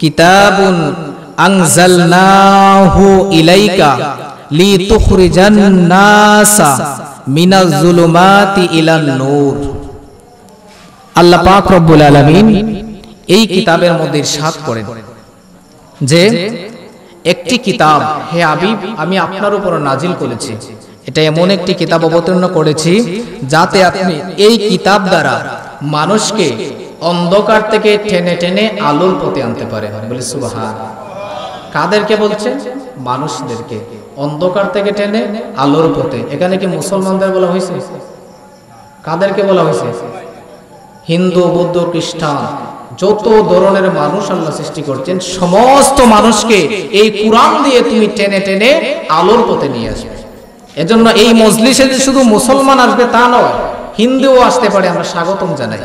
কিতাবুন আনজালনাহু ইলাইকা লিতুখরিজান নাসা মিনাজ যুলুমাতি ইলান নূর। আল্লাহ পাক রব্বুল আলামিন এই কিতাবের মধ্যে ইরশাদ করেন যে একটি কিতাব হে হাবিব আমি আপনার উপর নাজিল করেছি, এটা এমন একটি কিতাব অবতীর্ণ করেছি যাতে আপনি এই কিতাব দ্বারা মানুষকে অন্ধকার থেকে টেনে টেনে আলোর পথে আনতে পারেন। বলে সুবহান। কাদেরকে বলছেন? মানুষদেরকে অন্ধকার থেকে টেনে আলোর পথে। এখানে কি মুসলমানদের বলা হয়েছে? কাদেরকে বলা হয়েছে? হিন্দু, বৌদ্ধ, খ্রিস্টান, যত ধরনের মানুষ আল্লাহ সৃষ্টি করছেন সমস্ত মানুষকে এই কোরআন দিয়ে তুমি টেনে টেনে আলোর পথে নিয়ে আসবে। এজন্য এই মজলিসে যে শুধু মুসলমান আসবে তা নয়, হিন্দুও আসতে পারে, আমরা স্বাগতম জানাই।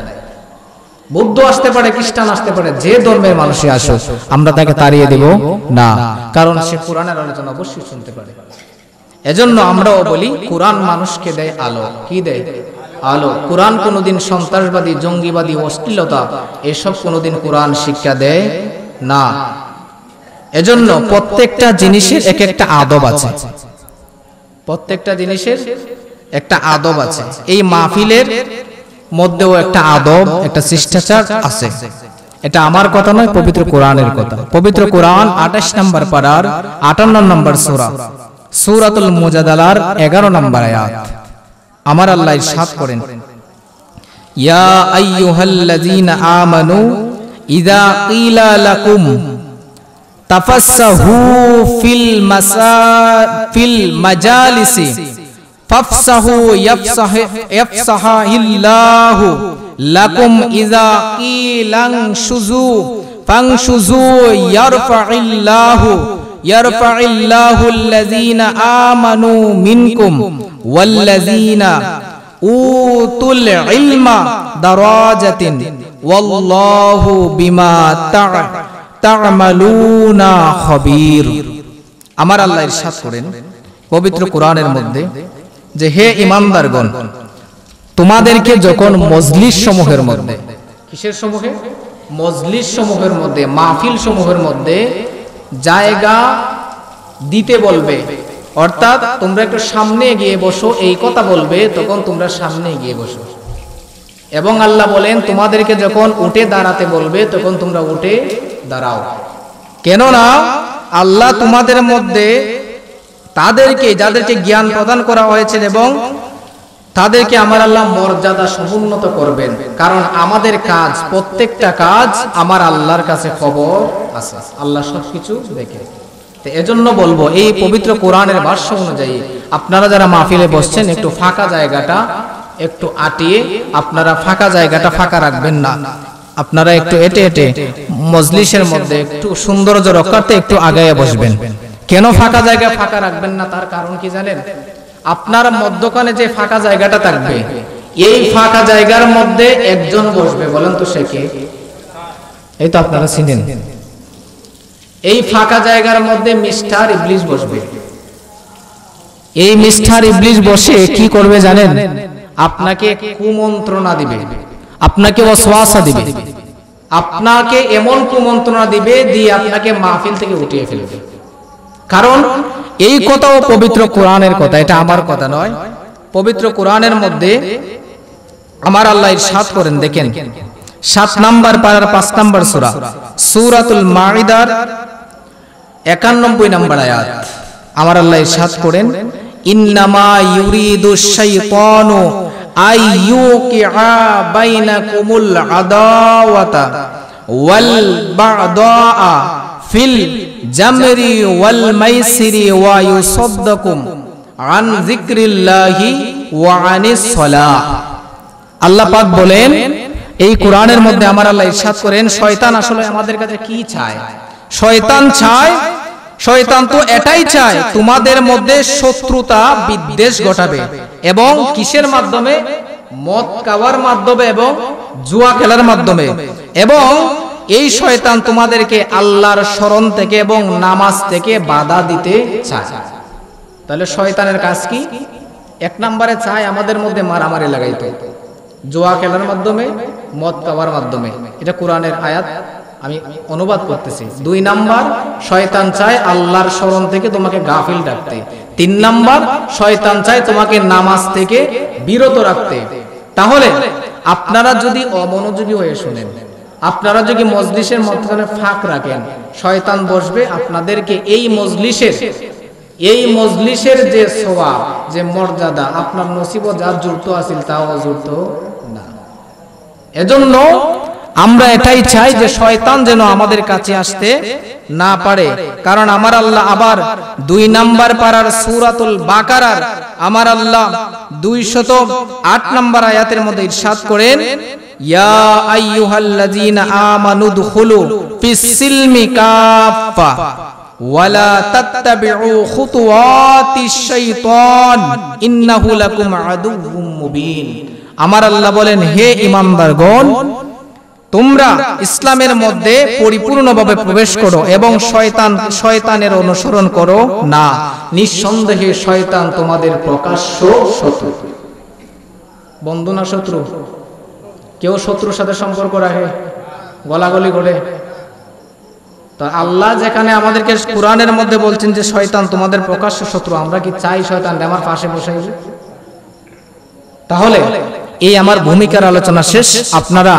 বৌদ্ধ আসতে পারে, খ্রিস্টান আসতে পারে, যে ধর্মের মানুষই আসুক আমরা তাকে তাড়িয়ে দেব না, কারণ সে কোরআনের আলোচনা অবশ্যই শুনতে পারে। এজন্য আমরাও বলি কোরআন মানুষকে দেয় আলো। কি দেয়? আলো। কোরআন কোনোদিন সন্ত্রাসবাদী, জঙ্গিবাদী, অশ্লীলতা এসব কোনোদিন কোরআন শিক্ষা দেয় না। এজন্য প্রত্যেকটা জিনিসের এক একটা আদব আছে, প্রত্যেকটা জিনিসের একটা আদব আছে। এই মাহফিলের মধ্যেও একটা আদব, একটা শিষ্টাচার আছে। এটা আমার কথা নয়, পবিত্র কোরআনের কথা। পবিত্র কোরআন 28 নম্বর পারার 58 নম্বর সূরা, সূরাতুল মুজাদালার 11 নম্বর আয়াত আমার আল্লাহ ইরশাদ করেন, ইয়া আইয়ুহাল্লাযীনা আমানু ইযা কিলা লাকুম তাফাসসাহু ফিল মাজালিসি ফাফসাহু ইয়াফসাহিল্লাহু লাকুম ইযা কিলাং শুযু ফাংশুযু ইয়ারফাইল্লাহুল্লাযীনা আমানু মিনকুম ওয়াল্লাযীনা উতুল ইলমা দারাজাতিন ওয়াল্লাহু বিমা তা'মালুনা খবীর। আমার আল্লাহ ইরশাদ করেন পবিত্র কোরআনের মধ্যে যে হে ঈমানদারগণ, তোমাদেরকে যখন মজলিস সমূহের মধ্যে, কিসের সমূহে? মজলিস সমূহের মধ্যে, মাহফিল সমূহের মধ্যে জায়গা দিতে বলবে, অর্থাৎ তোমরা একটু সামনে গিয়ে বসো, এই কথা বলবে, তখন তোমরা সামনে গিয়ে বসো। এবং আল্লাহ বলেন তোমাদেরকে যখন উঠে দাঁড়াতে বলবে তখন তোমরা উঠে দাঁড়াও। কেননা আল্লাহ তোমাদের মধ্যে তাদেরকে, যাদেরকে জ্ঞান প্রদান করা হয়েছে এবং তাদেরকে আমার আল্লাহ মর্যাদা সমুন্নত করবেন, কারণ আমাদের কাজ, প্রত্যেকটা কাজ আমার আল্লাহর কাছে খবর আছে, আল্লাহ সবকিছু দেখে। তো এজন্য বলবো এই পবিত্র কোরআনের ভাষ্য অনুযায়ী আপনারা যারা মাহফিলে বসছেন একটু ফাঁকা জায়গাটা একটু আটিয়ে, আপনারা ফাঁকা জায়গাটা ফাঁকা রাখবেন না, আপনারা একটু এটে এটে মজলিসের মধ্যে একটু সৌন্দর্য রক্ষার্থে একটু আগায় বসবেন। কেন ফাঁকা জায়গা ফাঁকা রাখবেন না তার কারণ কি জানেন? আপনার মধ্যখানে যে ফাঁকা জায়গাটা থাকবে, এই ফাঁকা জায়গার মধ্যে একজন বসবে, বলেন তো সে কে? এই তো আপনারা চিনেন। এই ফাঁকা জায়গার মধ্যে মিস্টার ইবলিস বসবে। এই মিস্টার ইবলিস বসে কি করবে জানেন? আপনাকে কুমন্ত্রণা দিবে, আপনাকে ওয়াসওয়াসা দিবে, আপনাকে এমন কুমন্ত্রণা দিবে দিয়ে আপনাকে মাহফিল থেকে উঠিয়ে ফেলবে। কারণ এই কথাও পবিত্র কোরআনের কথা, এটা আমার কথা নয়। পবিত্র কোরআনের মধ্যে আমার আল্লাহ ইরশাদ করেন, দেখেন 7 নম্বর পারার 5 নম্বর সূরা, সূরাতুল মাইদার 91 নম্বর আয়াত আমার আল্লাহ ইরশাদ করেন, ইন্নামা ইউরিদুশ শাইতানু আইয়ুকিআ বাইনাকুমুল আদাওয়াতা ওয়াল বাগদাআ ফিল জামরি ওয়াল মাইসিরি ওয়া ইউসাদ্দাকুম আন যিকরিল্লাহি ওয়া আনিস সালাহ। আল্লাহ পাক বলেন এই কোরআনের মধ্যে আমার আল্লাহ ইরশাদ করেন, শয়তান আসলে আমাদের কাছে কি চায়? শয়তান চায়, শয়তান তো এটাই চায় তোমাদের মধ্যে শত্রুতা বিদ্বেষ ঘটাবে। এবং কিসের মাধ্যমে? মদ খাওয়ার মাধ্যমে এবং জুয়া খেলার মাধ্যমে। এবং এই শয়তান তোমাদেরকে আল্লাহর স্মরণ থেকে এবং নামাজ থেকে বাধা দিতে চায়। তাহলে শয়তানের কাজ কি? 1 নম্বরে চায় আমাদের মধ্যে মারামারি লাগাইতে, জুয়া খেলার মাধ্যমে, মদ খাওয়ার মাধ্যমে। এটা কোরআনের আয়াত আমি অনুবাদ করতেছি। 2 নাম্বার, শয়তান চায় আল্লাহর স্মরণ থেকে তোমাকে গাফিল রাখতে। 3 নাম্বার, শয়তান চায় তোমাকে নামাজ থেকে বিরত রাখতে। তাহলে আপনারা যদি অমনোযোগী হয়ে শুনেন, আপনারা যদি মজলিসের মধ্যখানে ফাঁক রাখেন, শয়তান বসবে আপনাদেরকে এই মজলিসের যে সওয়াব, যে মর্যাদা আপনার নসিব যা জুড়তো আছিল তাও জুড়তো না। এজন্য আমরা এটাই চাই যে শয়তান যেন আমাদের কাছে আসতে না পারে। কারণ আমার আল্লাহ আবার 2 নাম্বার পারার সূরাতুল বাকারার আমার আল্লাহ 208 নাম্বার আয়াতের মধ্যে ইরশাদ করেন, ইয়া আইয়ুহাল্লাযীনা আমানু দুখুলু ফিস-সিলমি কাফা ওয়ালা তাত্তাবিউ খুতুওয়াতিশ শাইতান ইন্নাহু লাকুম আদুউম মুবিন। আমার আল্লাহ বলেন, হে ঈমানদারগণ, তোমরা ইসলামের মধ্যে পরিপূর্ণভাবে প্রবেশ করো এবং শয়তানের অনুসরণ করো না। নিঃসন্দেহে শয়তান তোমাদের প্রকাশ্য শত্রু। বন্ধু না শত্রু? কেউ শত্রুর সাথে সম্পর্ক রাখে, গলাগলি করে? তো আল্লাহ যেখানে আমাদেরকে কোরআনের মধ্যে বলছেন যে শয়তান তোমাদের প্রকাশ্য শত্রু, আমরা কি চাই শয়তান আমার পাশে বসে? তাহলে এই আমার ভূমিকার আলোচনা শেষ। আপনারা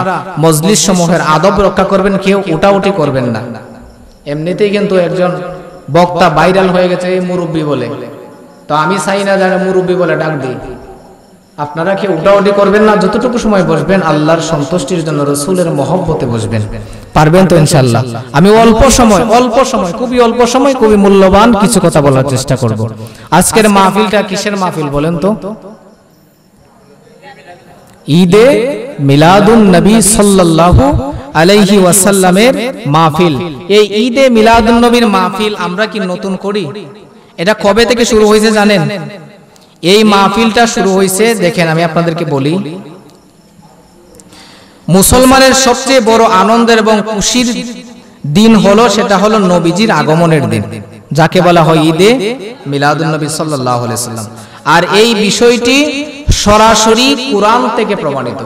মজলিস সমূহের আদব রক্ষা করবেন, কেউ উঠাউঠি করবেন না। এমনিতেই কিন্তু একজন বক্তা ভাইরাল হয়ে গেছে এই মুরব্বী বলে, তো আমি চাই না যারা মুরব্বী বলে ডাক দিই। আপনারা কেউ উঠাউঠি করবেন না, যতটুকু সময় বসবেন আল্লাহর সন্তুষ্টির জন্য, রাসূলের মহব্বতে বসবেন। পারবেন তো ইনশাআল্লাহ? আমি অল্প সময়, খুবই অল্প সময়, খুবই মূল্যবান কিছু কথা বলার চেষ্টা করব। আজকের মাহফিলটা কিসের মাহফিল বলেন তো? ঈদে মিলাদুন নবী সাল্লাল্লাহু আলাইহি ওয়াসাল্লামের মাহফিল। এই ঈদে মিলাদুন নবীর মাহফিল আমরা কি নতুন করি? এটা কবে থেকে শুরু হয়েছে জানেন? এই মাহফিলটা শুরু হয়েছে, দেখেন আমি আপনাদেরকে বলি, মুসলমানের সবচেয়ে বড় আনন্দের এবং খুশির দিন হলো, সেটা হলো নবীজির আগমনের দিন, যাকে বলা হয় ঈদে মিলাদুন নবী সাল্লাল্লাহু আলাইহি ওয়াসাল্লাম। আর এই বিষয়টি সরাসরি কোরআন থেকে প্রমাণিত,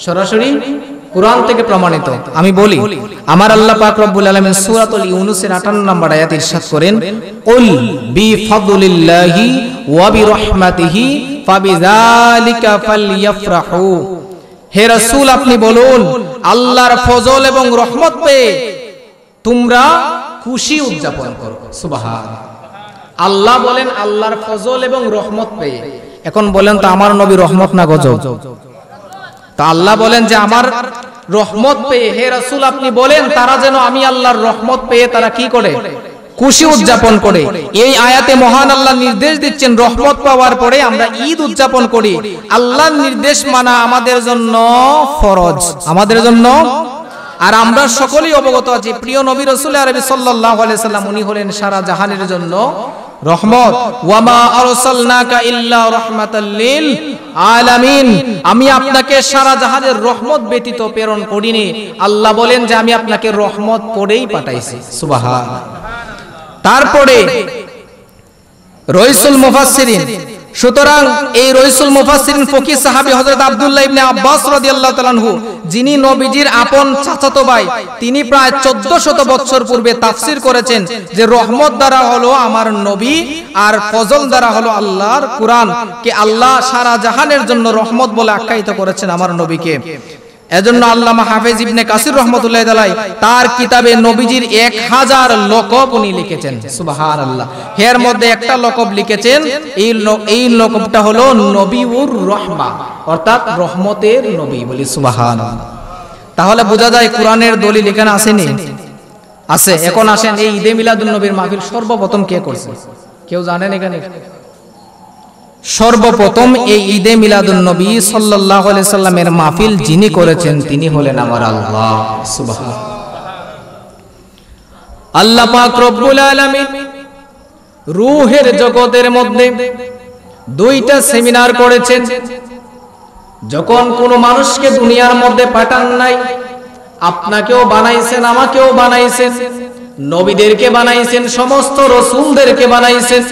সরাসরি কোরআন থেকে প্রমাণিত। আমি বলি, আমার আল্লাহ পাক রব্বুল আলামিন সূরাতুল ইউনূসের 58 নম্বর আয়াতে ইরশাদ করেন, কুল বিফাদলিল্লাহি ওয়া বিরহমাতিহি ফাবিযালিকা ফালইফরাহু। হে রাসূল, আপনি বলুন, আল্লাহর ফজল এবং রহমত পেয়ে তোমরা খুশি উদযাপন করো। সুবহানাল্লাহ। আল্লাহ বলেন আল্লাহর ফজল এবং রহমত পেয়ে। এখন বলেন তো আমার নবী রহমত না গজব? তো আল্লাহ বলেন যে আমার রহমত পেয়ে, হে রাসূল আপনি বলেন তারা যেন আমি আল্লাহর রহমত পেয়ে তারা কি করে? খুশি উদযাপন করে। এই আয়াতে মহান আল্লাহ নির্দেশ দিচ্ছেন রহমত পাওয়ার পরে আমরা ঈদ উদযাপন করি। আল্লাহর নির্দেশ মানা আমাদের জন্য ফরজ, আমাদের জন্য। আর আমরা সকলেই অবগত আছি প্রিয় নবী রাসূল আরবি সাল্লাল্লাহু আলাইহি সাল্লাম উনি হলেন সারা জাহানের জন্য রহমত। ওয়ামা আরসালনাকা ইল্লা রাহমাতাল লিল আলামিন। আমি আপনাকে সারা জাহানের রহমত ব্যতীত প্রেরণ করিনি। আল্লাহ বলেন যে আমি আপনাকে রহমত করেই পাঠাইছি। সুবহানাল্লাহ। তারপরে রাইসুল মুফাসসিরিন, সুতরাং এই রাইসুল মুফাসসিরিন ফকিহ সাহাবী হযরত আব্দুল্লাহ ইবনে আব্বাস রাদিয়াল্লাহু তাআলা আনহু, যিনি নবীজির আপন চাচাতো ভাই, তিনি প্রায় 1400 বছর পূর্বে তাফসীর করেছেন যে রহমত দ্বারা হলো আমার নবী আর ফজল দ্বারা হলো আল্লাহর কুরআন, কে আল্লাহ সারা জাহানের জন্য রহমত বলে আখ্যায়িত করেছেন আমার নবীকে। এজন্য আল্লামা হাফেজ ইবনে কাসির রাহমাতুল্লাহি আলাইহি তার কিতাবে নবীজির 1000 লকব উনি লিখেছেন। সুবহানাল্লাহ। এর মধ্যে একটা লকব লিখেছেন, এই লকবটা হলো নবীউর রহমা, অর্থাৎ রহমতের নবী। বলি সুবহানাল্লাহ। তাহলে বোঝা যায় কোরআনের দলিল এখানে আসেনি? আছে। এখন আসেন এই ঈদে মিলাদুন নবীর মাহফিল সর্বপ্রথম কে করছে? কেউ জানেন এখানে? সর্বপ্রথম এই ঈদে মিলাদুন নবী সাল্লাল্লাহু আলাইহি সাল্লামের মাহফিল যিনি করেছেন তিনি হলেন আমার আল্লাহ। সুবহানাল্লাহ। আল্লাহ পাক রব্বুল আলামিন রূহের জগতের মধ্যে 2টা সেমিনার করেছেন। যখন কোন মানুষকে দুনিয়ার মধ্যে পাঠান নাই, আপনাকেও বানাইছেন, আমাকেও বানাইছেন, নবীদেরকে বানাইছেন, সমস্ত রাসূলদেরকে বানাইছেন।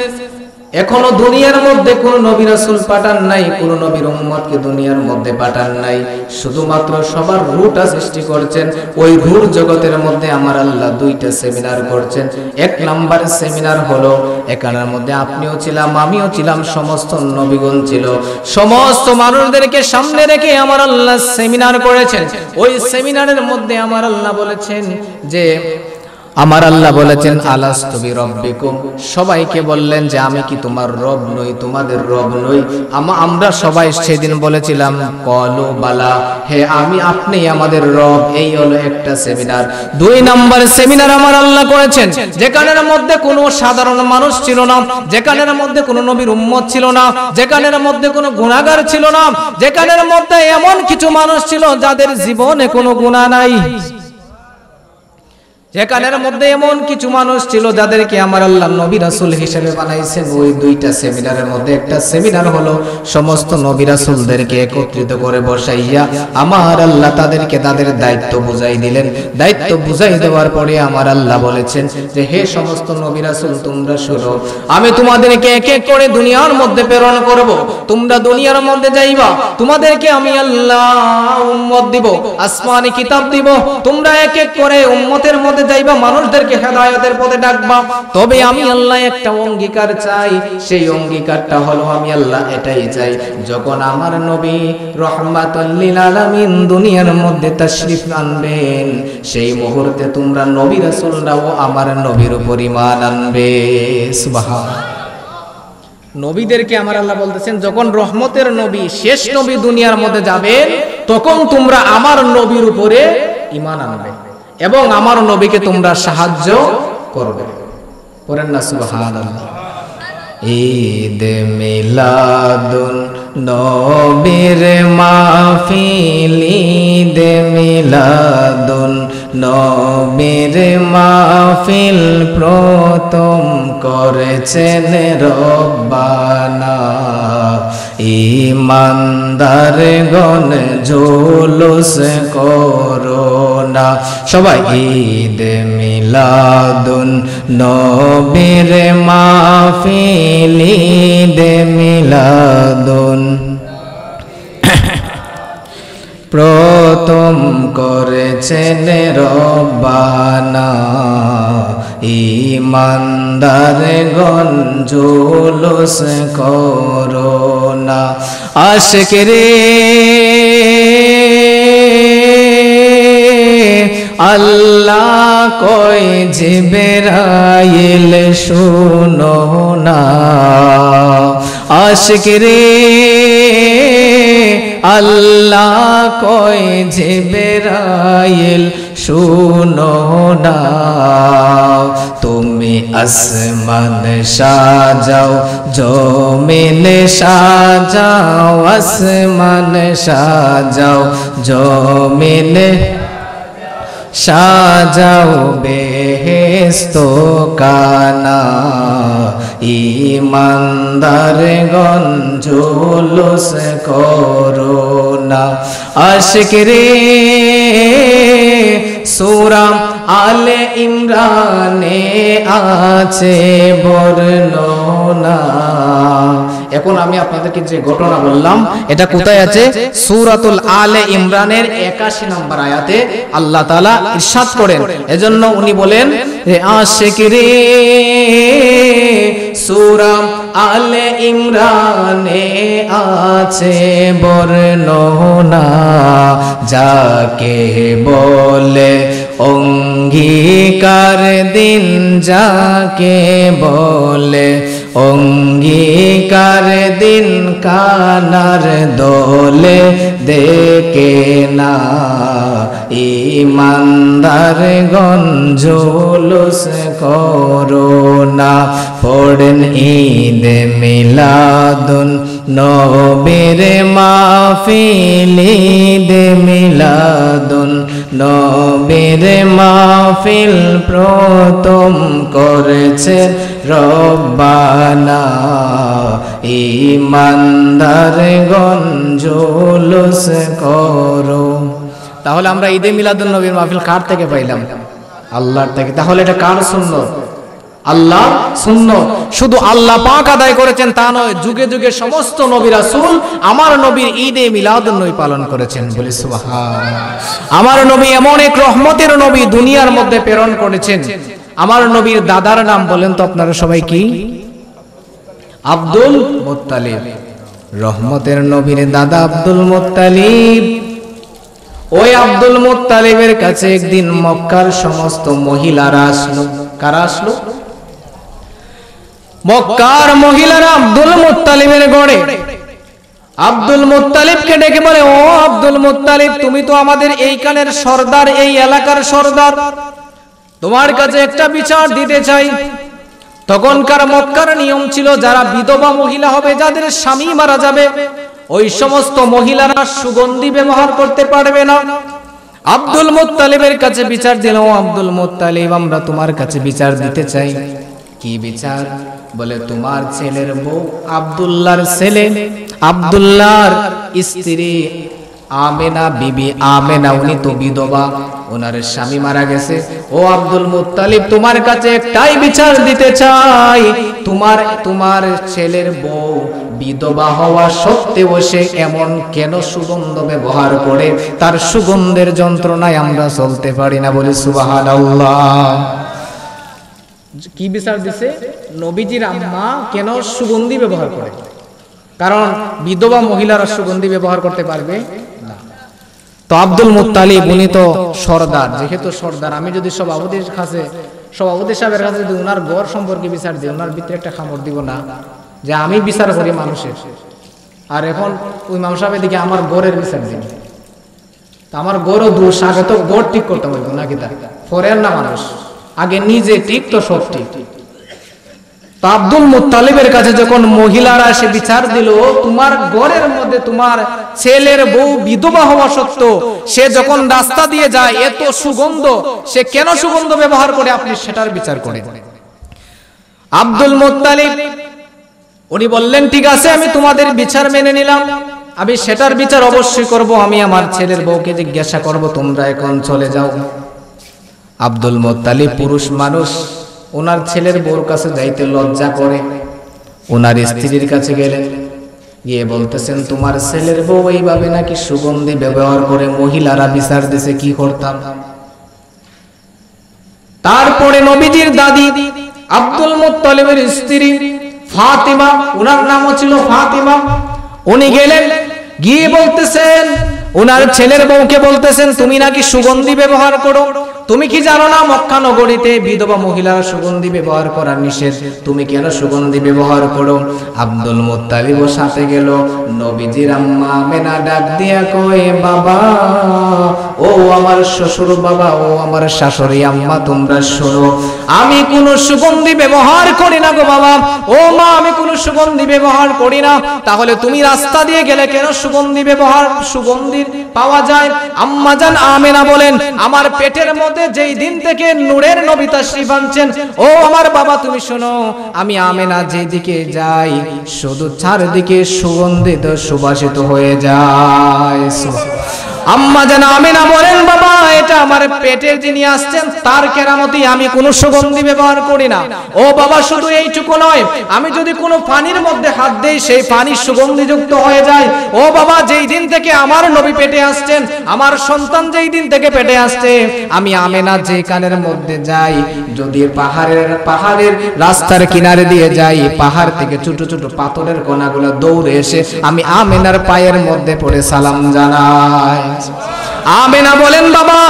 এখনো দুনিয়ার মধ্যে কোন নবী রাসূল পাঠান নাই, কোন নবীর উম্মতকে দুনিয়ার মধ্যে পাঠান নাই। শুধুমাত্র সবার রুটা সৃষ্টি করছেন। ওই রুর জগতের মধ্যে আমার আল্লাহ দুইটা সেমিনার করছেন। এক নাম্বার সেমিনার হলো, এখানের মধ্যে আপনিও ছিলাম, আমিও ছিলাম, সমস্ত নবীগণ ছিল। সমস্ত মানুষদেরকে সামনে রেখে আমার আল্লাহ সেমিনার করেছেন। ওই সেমিনারের মধ্যে আমার আল্লাহ বলেছেন যে, আমার আল্লাহ বলেছেন আলাস্তু বিরব্বিকুম, সবাইকে বললেন যে আমি কি তোমার রব নই, তোমাদের রব নই? আমরা সবাই সেদিন বলেছিলাম কলু বালা, হে আমি আপনি আমাদের রব। এই হলো একটা সেমিনার। দুই নাম্বার সেমিনার আমার আল্লাহ করেছেন, যেখানের মধ্যে কোনো সাধারণ মানুষ ছিল না, যেখানের মধ্যে কোনো নবীর উম্মত ছিল না, যেখানের মধ্যে কোনো গুনাহগার ছিল না, যেখানের মধ্যে এমন কিছু মানুষ ছিল যাদের জীবনে কোনো গুনাহ নাই, যেখানের মধ্যে এমন কিছু মানুষ ছিল যাদেরকে আমার আল্লাহ নবী রাসূল হিসেবে বানাইছেন। ওই দুইটা সেমিনারের মধ্যে একটা সেমিনার হলো সমস্ত নবী রাসূলদেরকে একত্রিত করে বসাইয়া আমার আল্লাহ তাদেরকে তাদের দায়িত্ব বুঝাই দিলেন। দায়িত্ব বুঝাই দেওয়ার পরে আমার আল্লাহ বলেছেন যে, হে সমস্ত নবী রাসূল তোমরা শোনো, আমি তোমাদেরকে এক এক করে দুনিয়ার মধ্যে প্রেরণ করব। তোমরা দুনিয়ার মধ্যে যাইবা, তোমাদেরকে আমি আল্লাহ উম্মত দিব, আসমানি কিতাব দিব। তোমরা এক এক করে উম্মতের মধ্যে যাইবা, মানুষদেরকে হেদায়েতের পথে ডাকবা। তবে আমি আল্লাহ একটা অঙ্গীকার চাই, সেই অঙ্গীকারটা হলো আমি আল্লাহ এটাই চাই, যখন আমার নবী রাহমাতুল লিল আলামিন দুনিয়ার মধ্যে তাশরিফ আনবেন, সেই মুহূর্তে তোমরা নবী রাসূলরাও আমার নবীর উপর ঈমান আনবে। সুবহানাল্লাহ। নবীদেরকে আমার আল্লাহ বলতেছেন, যখন রহমতের নবী, শেষ নবী দুনিয়ার মধ্যে যাবেন, তখন তোমরা আমার নবীর উপরে ঈমান আনবে এবং আমার নবীকে তোমরা সাহায্য করবে। পড়েন না সুবহানাল্লাহ। ঈদ মিলাদুন নবীর মাহফিল, ঈদ মিলাদুন নবীর মাহফিল প্রথম করেছেন রব্বানা। ঈমানদারগণ জুলুস করোনা, সবাই ঈদ মিলাদুন নবীর মাহফিল, ঈদ মিলাদুন প্রথম করেছেন রব্বানা। ঈমানদারগণ জুলুস করোনা। আশিক রে আল্লাহ কয় জিবরাইল শুনো না, আশিক রে আল্লাহ কয় জিবরাইল শুনো না। তুমি আসমান সাজাও, জমিন সাজাও, আসমান সাজাও, জমিন সাজাও, বেহেশত কানা। ঈমানদারগণ জুলুস করোনা। আশিক রে সূরা আলে ইমরানে আছে বর্ণনা। এখন আমি আপনাদেরকে যে ঘটনা বললাম, এটা কোথায় আছে? সূরাতুল আলে ইমরানের 81 নম্বর আয়াতে আল্লাহ তাআলা ইরশাদ করেন। এজন্য উনি বলেন যে আশিক রে সূরা আলে ইমরানে আছে বর্ণনা, যাকে বলে অঙ্গীকার দিন, যাকে বলে অঙ্গীকার দিন, কানার দোলে দেখে না। ঈমানদারগণ জুলুস করোনা। পড়েন ঈদ মিলাদুন নবীর মাহফিল, ঈদ মিলাদুন নবীর মাহফিল প্রথম করেছে রব্বানা। ঈমানদারগণ জুলুস করো। তাহলে আমরা ঈদে মিলাদুন নবীর মাহফিল কার থেকে পাইলাম? আল্লাহর থেকে। তাহলে এটা কার সুন্নত? আল্লাহ সুন্নাত শুধু আল্লাহ পাক আদায় করেছেন তা নয়, যুগে যুগে সমস্ত নবী রাসূল আমার নবীর ঈদে মিলাদুন নবী পালন করেছেন। বলি সুবহানাল্লাহ। আমার নবী এমন এক রহমতের নবী দুনিয়ার মধ্যে প্রেরণ করেছেন। আমার নবীর দাদার নাম বলেন তো আপনারা সবাই কি? Abdul Muttalib. রহমতের নবীর দাদা আব্দুল মুত্তালিব। ওই আব্দুল মুত্তালিবের কাছে একদিন মক্কার সমস্ত মহিলারা আসলো। কারা আসলো? মক্কার মহিলারা আব্দুল মুত্তালিবের ঘরে আব্দুল মুত্তালিবকে ডেকে বলে, ও আব্দুল মুত্তালিব, তুমি তো আমাদের এইখানের সর্দার, এই এলাকার সর্দার, তোমার কাছে একটা বিচার দিতে চাই। তখনকার মক্কার নিয়ম ছিল, যারা বিধবা মহিলা হবে, যাদের স্বামী মারা যাবে, ওই সমস্ত মহিলারা সুগন্ধি ব্যবহার করতে পারবে না। আব্দুল মুত্তালিবের কাছে বিচার দিল, ও আব্দুল মুত্তালিব, আমরা তোমার কাছে বিচার দিতে চাই। কি বিচার? বলে, তোমার ছেলের বউ আব্দুল্লাহর ছেলে, আব্দুল্লাহর স্ত্রী আমেনা বিবি আমেনা, উনি তো বিধবা, ওনার স্বামী মারা গেছে। ও আব্দুল মুত্তালিব, তোমার কাছে একটাই বিচার দিতে চাই, তোমার ছেলের বউ বিধবা হওয়া সত্ত্বেও সে এমন কেন সুগন্ধ ব্যবহার করে? তার সুগন্ধের যন্ত্রণায় আমরা চলতে পারি না। বলি সুবহানাল্লাহ। কি বিচার দিছে? নবীজির আম্মা কেন সুগন্ধি ব্যবহার করে? কারণ বিধবা মহিলারা সুগন্ধি ব্যবহার করতে পারবে না। তো আব্দুল মুত্তালিব উনি তো সর্দার, যেহেতু সর্দার, আমি যদি সভাপতি সাহেবের কাছে যদি ওনার গড় সম্পর্কে বিচার দিই, ওনার ভিতরে একটা খামড় দিব না যে আমি বিচার করি মানুষের, আর এখন ওই ইমাম সাহেবের দিকে আমার গড়ের বিচার দিন, তা আমার গড়ও দোষ। আগে তো গড় ঠিক করতে পারবো নাকি? তা ফরের না মানুষ, আগে নিজে ঠিক তো সব ঠিক। তো আব্দুল মুত্তালিবের কাছে যখন মহিলারা এসে বিচার দিল, তোমার ঘরের মধ্যে তোমার ছেলের বউ বিধবা হওয়া সত্ত্বেও সে যখন রাস্তা দিয়ে যায় এত সুগন্ধ, সে কেন সুগন্ধ ব্যবহার করে, আপনি সেটার বিচার করেন। আব্দুল মুত্তালিব উনি বললেন, ঠিক আছে, আমি তোমাদের বিচার মেনে নিলাম, আমি সেটার বিচার অবশ্যই করব। আমি আমার ছেলের বউকে জিজ্ঞাসা করব, তোমরা এখন চলে যাও। আব্দুল মুত্তালিব পুরুষ মানুষ, ওনার ছেলের বউর কাছে যাইতে লজ্জা করে। ওনার স্ত্রীর কাছে গেলেন, গিয়ে বলতেছেন, তোমার ছেলের বউ এইভাবে নাকি সুগন্ধি ব্যবহার করে, মহিলারা বিচার দিছে, কি করতাম? তারপরে নবীজির দাদি আব্দুল মুত্তালিবের স্ত্রী ফাতিমা, ওনার নামও ছিল ফাতিমা, উনি গেলেন, গিয়ে বলতেছেন, ওনার ছেলের বউকে বলতেছেন, তুমি নাকি সুগন্ধি ব্যবহার করো, তুমি কি জানো না মক্কা নগরীতে বিধবা মহিলারা সুগন্ধি ব্যবহার করা নিষেধ, তুমি কেন সুগন্ধি ব্যবহার করো? আব্দুল মুত্তালিব সাথে গেল, নবীজির আম্মা আমেনা ডাক দিয়া কয়, বাবা, ও আমার শ্বশুর বাবা, ও আমার শাশুড়ি আম্মা, তোমরা শোনো, আমি কোন সুগন্ধি ব্যবহার করি না গো বাবা, ও মা, আমি কোন সুগন্ধি ব্যবহার করি না। তাহলে তুমি রাস্তা দিয়ে গেলে কেন সুগন্ধি পাওয়া যায়? আম্মা জান আমেনা বলেন, আমার পেটের মধ্যে যেই দিন থেকে নূরের নবী তাশরীফ আনছেন, ও আমার বাবা তুমি শোনো, আমি আমেনা যেদিকে যাই শুধু চারদিকে সুগন্ধিত সুবাসিত হয়ে যায়। আম্মা জান আমেনা বলেন, বাবা, এটা আমার পেটের যিনি আসছেন তার কেরামতি, আমি কোনো সুগন্ধি ব্যবহার করি না। ও বাবা, শুধু এইটুকু নয়, আমি যদি কোনো পানির মধ্যে হাত দেই সেই পানি সুগন্ধিযুক্ত হয়ে যায়। ও বাবা, যেই দিন থেকে আমার নবী পেটে আসছেন, আমার সন্তান যেই দিন থেকে পেটে আসছে, আমি আমেনা যে কানের মধ্যে যাই, যদি পাহাড়ের রাস্তার কিনারে দিয়ে যাই, পাহাড় থেকে ছোট ছোট পাথরের কণাগুলো দৌড়ে এসে আমি আমেনার পায়ের মধ্যে পড়ে সালাম জানাই। আমেনা বলেন, বাবা,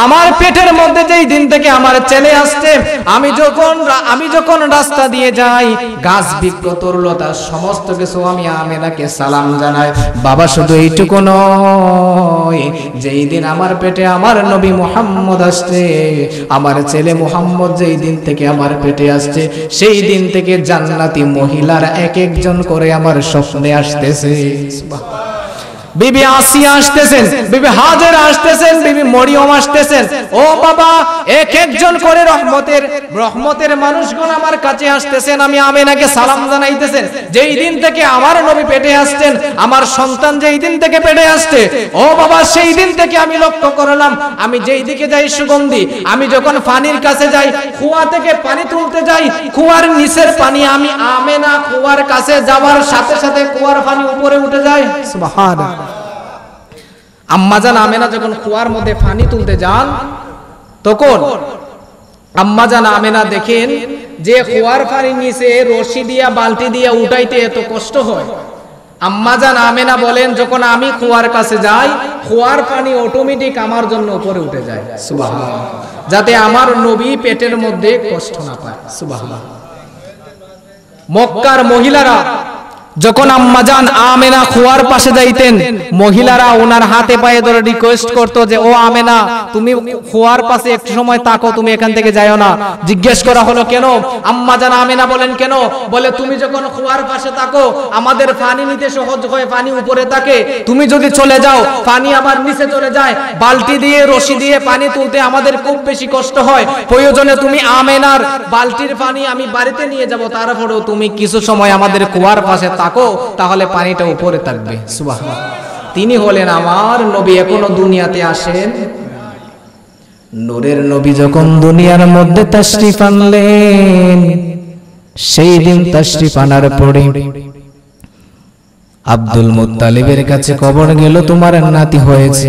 আমার পেটের মধ্যে যেই দিন থেকে আমার ছেলে আসছে, আমি যখন রাস্তা দিয়ে যাই, গাছ বৃক্ষ তরুলতা সমস্ত কিছু আমি আমেনাকে সালাম জানাই। বাবা, শুধু এইটুকু নয়, যেই দিন আমার পেটে আমার নবী মুহাম্মদ আসছে, আমার ছেলে মুহাম্মদ যেই দিন থেকে আমার পেটে আসছে, সেই দিন থেকে জান্নাতি মহিলার এক একজন করে আমার স্বপ্নে আসতেছে। বিবি আসিয়া আসতেছেন, বিবি হাজেরা আসতেছেন, বিবি মরিয়ম আসতেছেন। ও বাবা, এক একজন করে রহমতের মানুষগুলো আমার কাছে আসতেছেন। আমি আমেনাকে সালাম জানাইতেছেন। যেই দিন থেকে আমার নবী পেটে আসছেন, আমার সন্তান যেই দিন থেকে পেটে আসছে, ও বাবা সেই দিন থেকে আমি লক্ষ্য করলাম, আমি যেই দিকে যাই সুগন্ধি। আমি যখন পানির কাছে যাই, কুয়া থেকে পানি তুলতে যাই, কুয়ার নিচের পানি, আমি আমেনা কুয়ার কাছে যাওয়ার সাথে সাথে কুয়ার পানি উপরে উঠে যায়। সুবহানাল্লাহ। আম্মাজান আমেনা যখন কুয়ার মধ্যে পানি তুলতে যান, তখন আম্মাজান আমেনা দেখেন যে কুয়ার পানির নিচে রশি দিয়া বালতি দিয়া উঠাইতে এত কষ্ট হয়। আম্মাজান আমেনা বলেন, যখন আমি কুয়ার কাছে যাই, কুয়ার পানি অটোমেটিক আমার জন্য উপরে উঠে যায়। সুবহানাল্লাহ। যাতে আমার নবী পেটের মধ্যে কষ্ট না পায়। সুবহানাল্লাহ। মক্কার মহিলারা যখন আম্মাজান আমেনা কুয়ার পাশে যাইতেন, মহিলারা ওনার হাতে পায়ে ধরে রিকোয়েস্ট করতো যে ও আমেনা, তুমি কুয়ার পাশে একটু সময় তাকো, তুমি এখান থেকে যাইও না। জিজ্ঞেস করা হলো কেন? আম্মাজান আমেনা বলেন কেন? বলে তুমি যখন কুয়ার পাশে তাকো, আমাদের পানি নিতে সহজ হয়, পানি উপরে থাকে। তুমি যদি চলে যাও, পানি আবার নিচে চলে যায়। বালতি দিয়ে রশি দিয়ে পানি তুলতে আমাদের খুব বেশি কষ্ট হয়। প্রয়োজনে তুমি আমেনার বালতির পানি আমি বাড়িতে নিয়ে যাব, তারপরেও তুমি কিছু সময় আমাদের কুয়ার পাশে তাকো, তাহলে পানিটা উপরে থাকবে। সুবহানাল্লাহ। তিনি হলেন আমার নবী, এখনো দুনিয়াতে আসেন। নূরের নবী যখন দুনিয়ার মধ্যে তাশরিফ আনলেন, সেই দিন তাশরিফ আনার পরে আব্দুল মুত্তালিবের কাছে খবর গেল তোমার নাতি হয়েছে।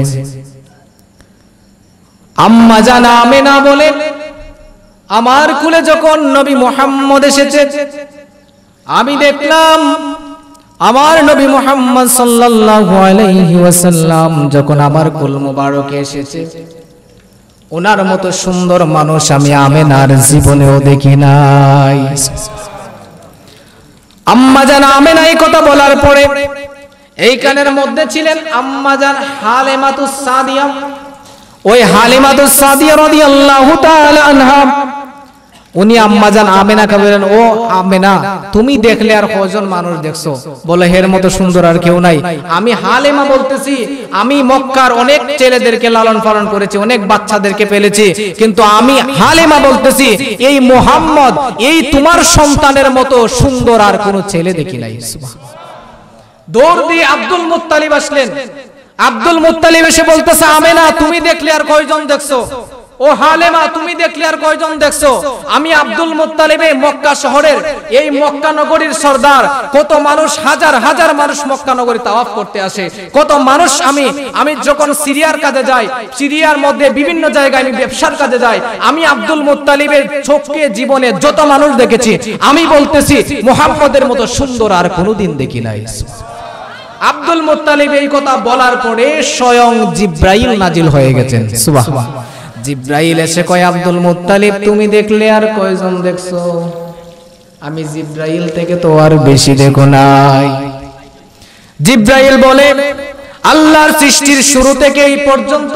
আম্মা জান আমেনা বলে, আমার কুলে যখন নবী মুহাম্মদ এসেছে, আমি দেখলাম আমার নবী মুহাম্মদ সাল্লাল্লাহু আলাইহি ওয়াসাল্লাম যখন আমার কুল মুবারকে এসেছে, ওনার মতো সুন্দর মানুষ আমি আমেনার জীবনেও দেখি নাই। আম্মা জান আমেনা এই কথা বলার পরে এই কানের মধ্যে ছিলেন আম্মা জান হালিমাতুস সাদিয়া। ওই হালিমাতুস সাদিয়া রাদিয়াল্লাহু তাআলা আনহা, উনি আম্মাজান আমেনাকে বলেন, ও আমেনা, তুমি দেখলে আর কয়জন মানুষ দেখছো? বলে এর মতো সুন্দর আর কেউ নাই। আমি হালিমা বলতেছি, আমি মক্কার অনেক ছেলেদেরকে লালন পালন করেছি, অনেক বাচ্চাদেরকে পেলেছি, কিন্তু আমি হালিমা বলতেছি এই মুহাম্মদ, এই তোমার সন্তানের মতো সুন্দর আর কোনো ছেলে দেখি নাই। দৌড় দিয়ে আব্দুল মুত্তালিব আসলেন। আব্দুল মুত্তালিব এসে বলতেছে, আমেনা তুমি দেখলে আর কয়জন দেখছো? ও হালিমা তুমি দেখলে আর কয়জন দেখছো? আমি আব্দুল মুত্তালিব মক্কা শহরের, এই মক্কা নগরীর সর্দার। কত মানুষ, হাজার হাজার মানুষ মক্কা নগরী তাওয়াফ করতে আসে। কত মানুষ, আমি যখন সিরিয়ার কাজে যাই, সিরিয়ার মধ্যে বিভিন্ন জায়গায় আমি ব্যবসার কাজে যাই, আমি আব্দুল মুত্তালিবের চোখে জীবনে যত মানুষ দেখেছি, আমি বলতেছি মুহাম্মদের মতো সুন্দর আর কোনোদিন দেখি নাই। আব্দুল মুত্তালিব এই কথা বলার পরে স্বয়ং জিব্রাইল নাজিল হয়ে গেছেন। সুবহানাল্লাহ। জিব্রাইল এসে কয়, আব্দুল মুত্তালিব তুমি দেখলে আর কয়জন দেখছো? আমি জিব্রাইল থেকে তো আর বেশি দেখো নাই। জিব্রাইল বলে, আল্লাহর সৃষ্টির শুরু থেকে এই পর্যন্ত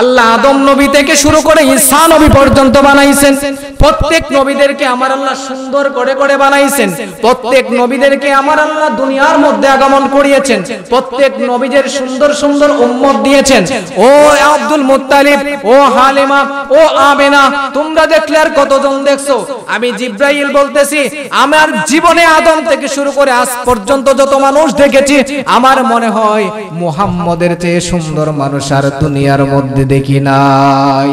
আল্লাহ আদম নবী থেকে শুরু করে ঈসা নবী পর্যন্ত বানাইছেন। প্রত্যেক নবীদেরকে আমার আল্লাহ সুন্দর করে করে বানাইছেন। প্রত্যেক নবীদেরকে আমার আল্লাহ দুনিয়ার মধ্যে আগমন করিয়েছেন। প্রত্যেক নবীদের সুন্দর সুন্দর উম্মত দিয়েছেন। ও আব্দুল মুত্তালিব, ও হালিমা, ও আমেনা, তোমরা দেখলে আর কতজন দেখছো? আমি জিব্রাইল বলতেছি, আমার জীবনে আদম থেকে শুরু করে আজ পর্যন্ত যত মানুষ দেখেছি, আমার মনে হয় মুহাম্মদের চেয়ে সুন্দর মানুষ আর দুনিয়ার মধ্যে দেখি নাই।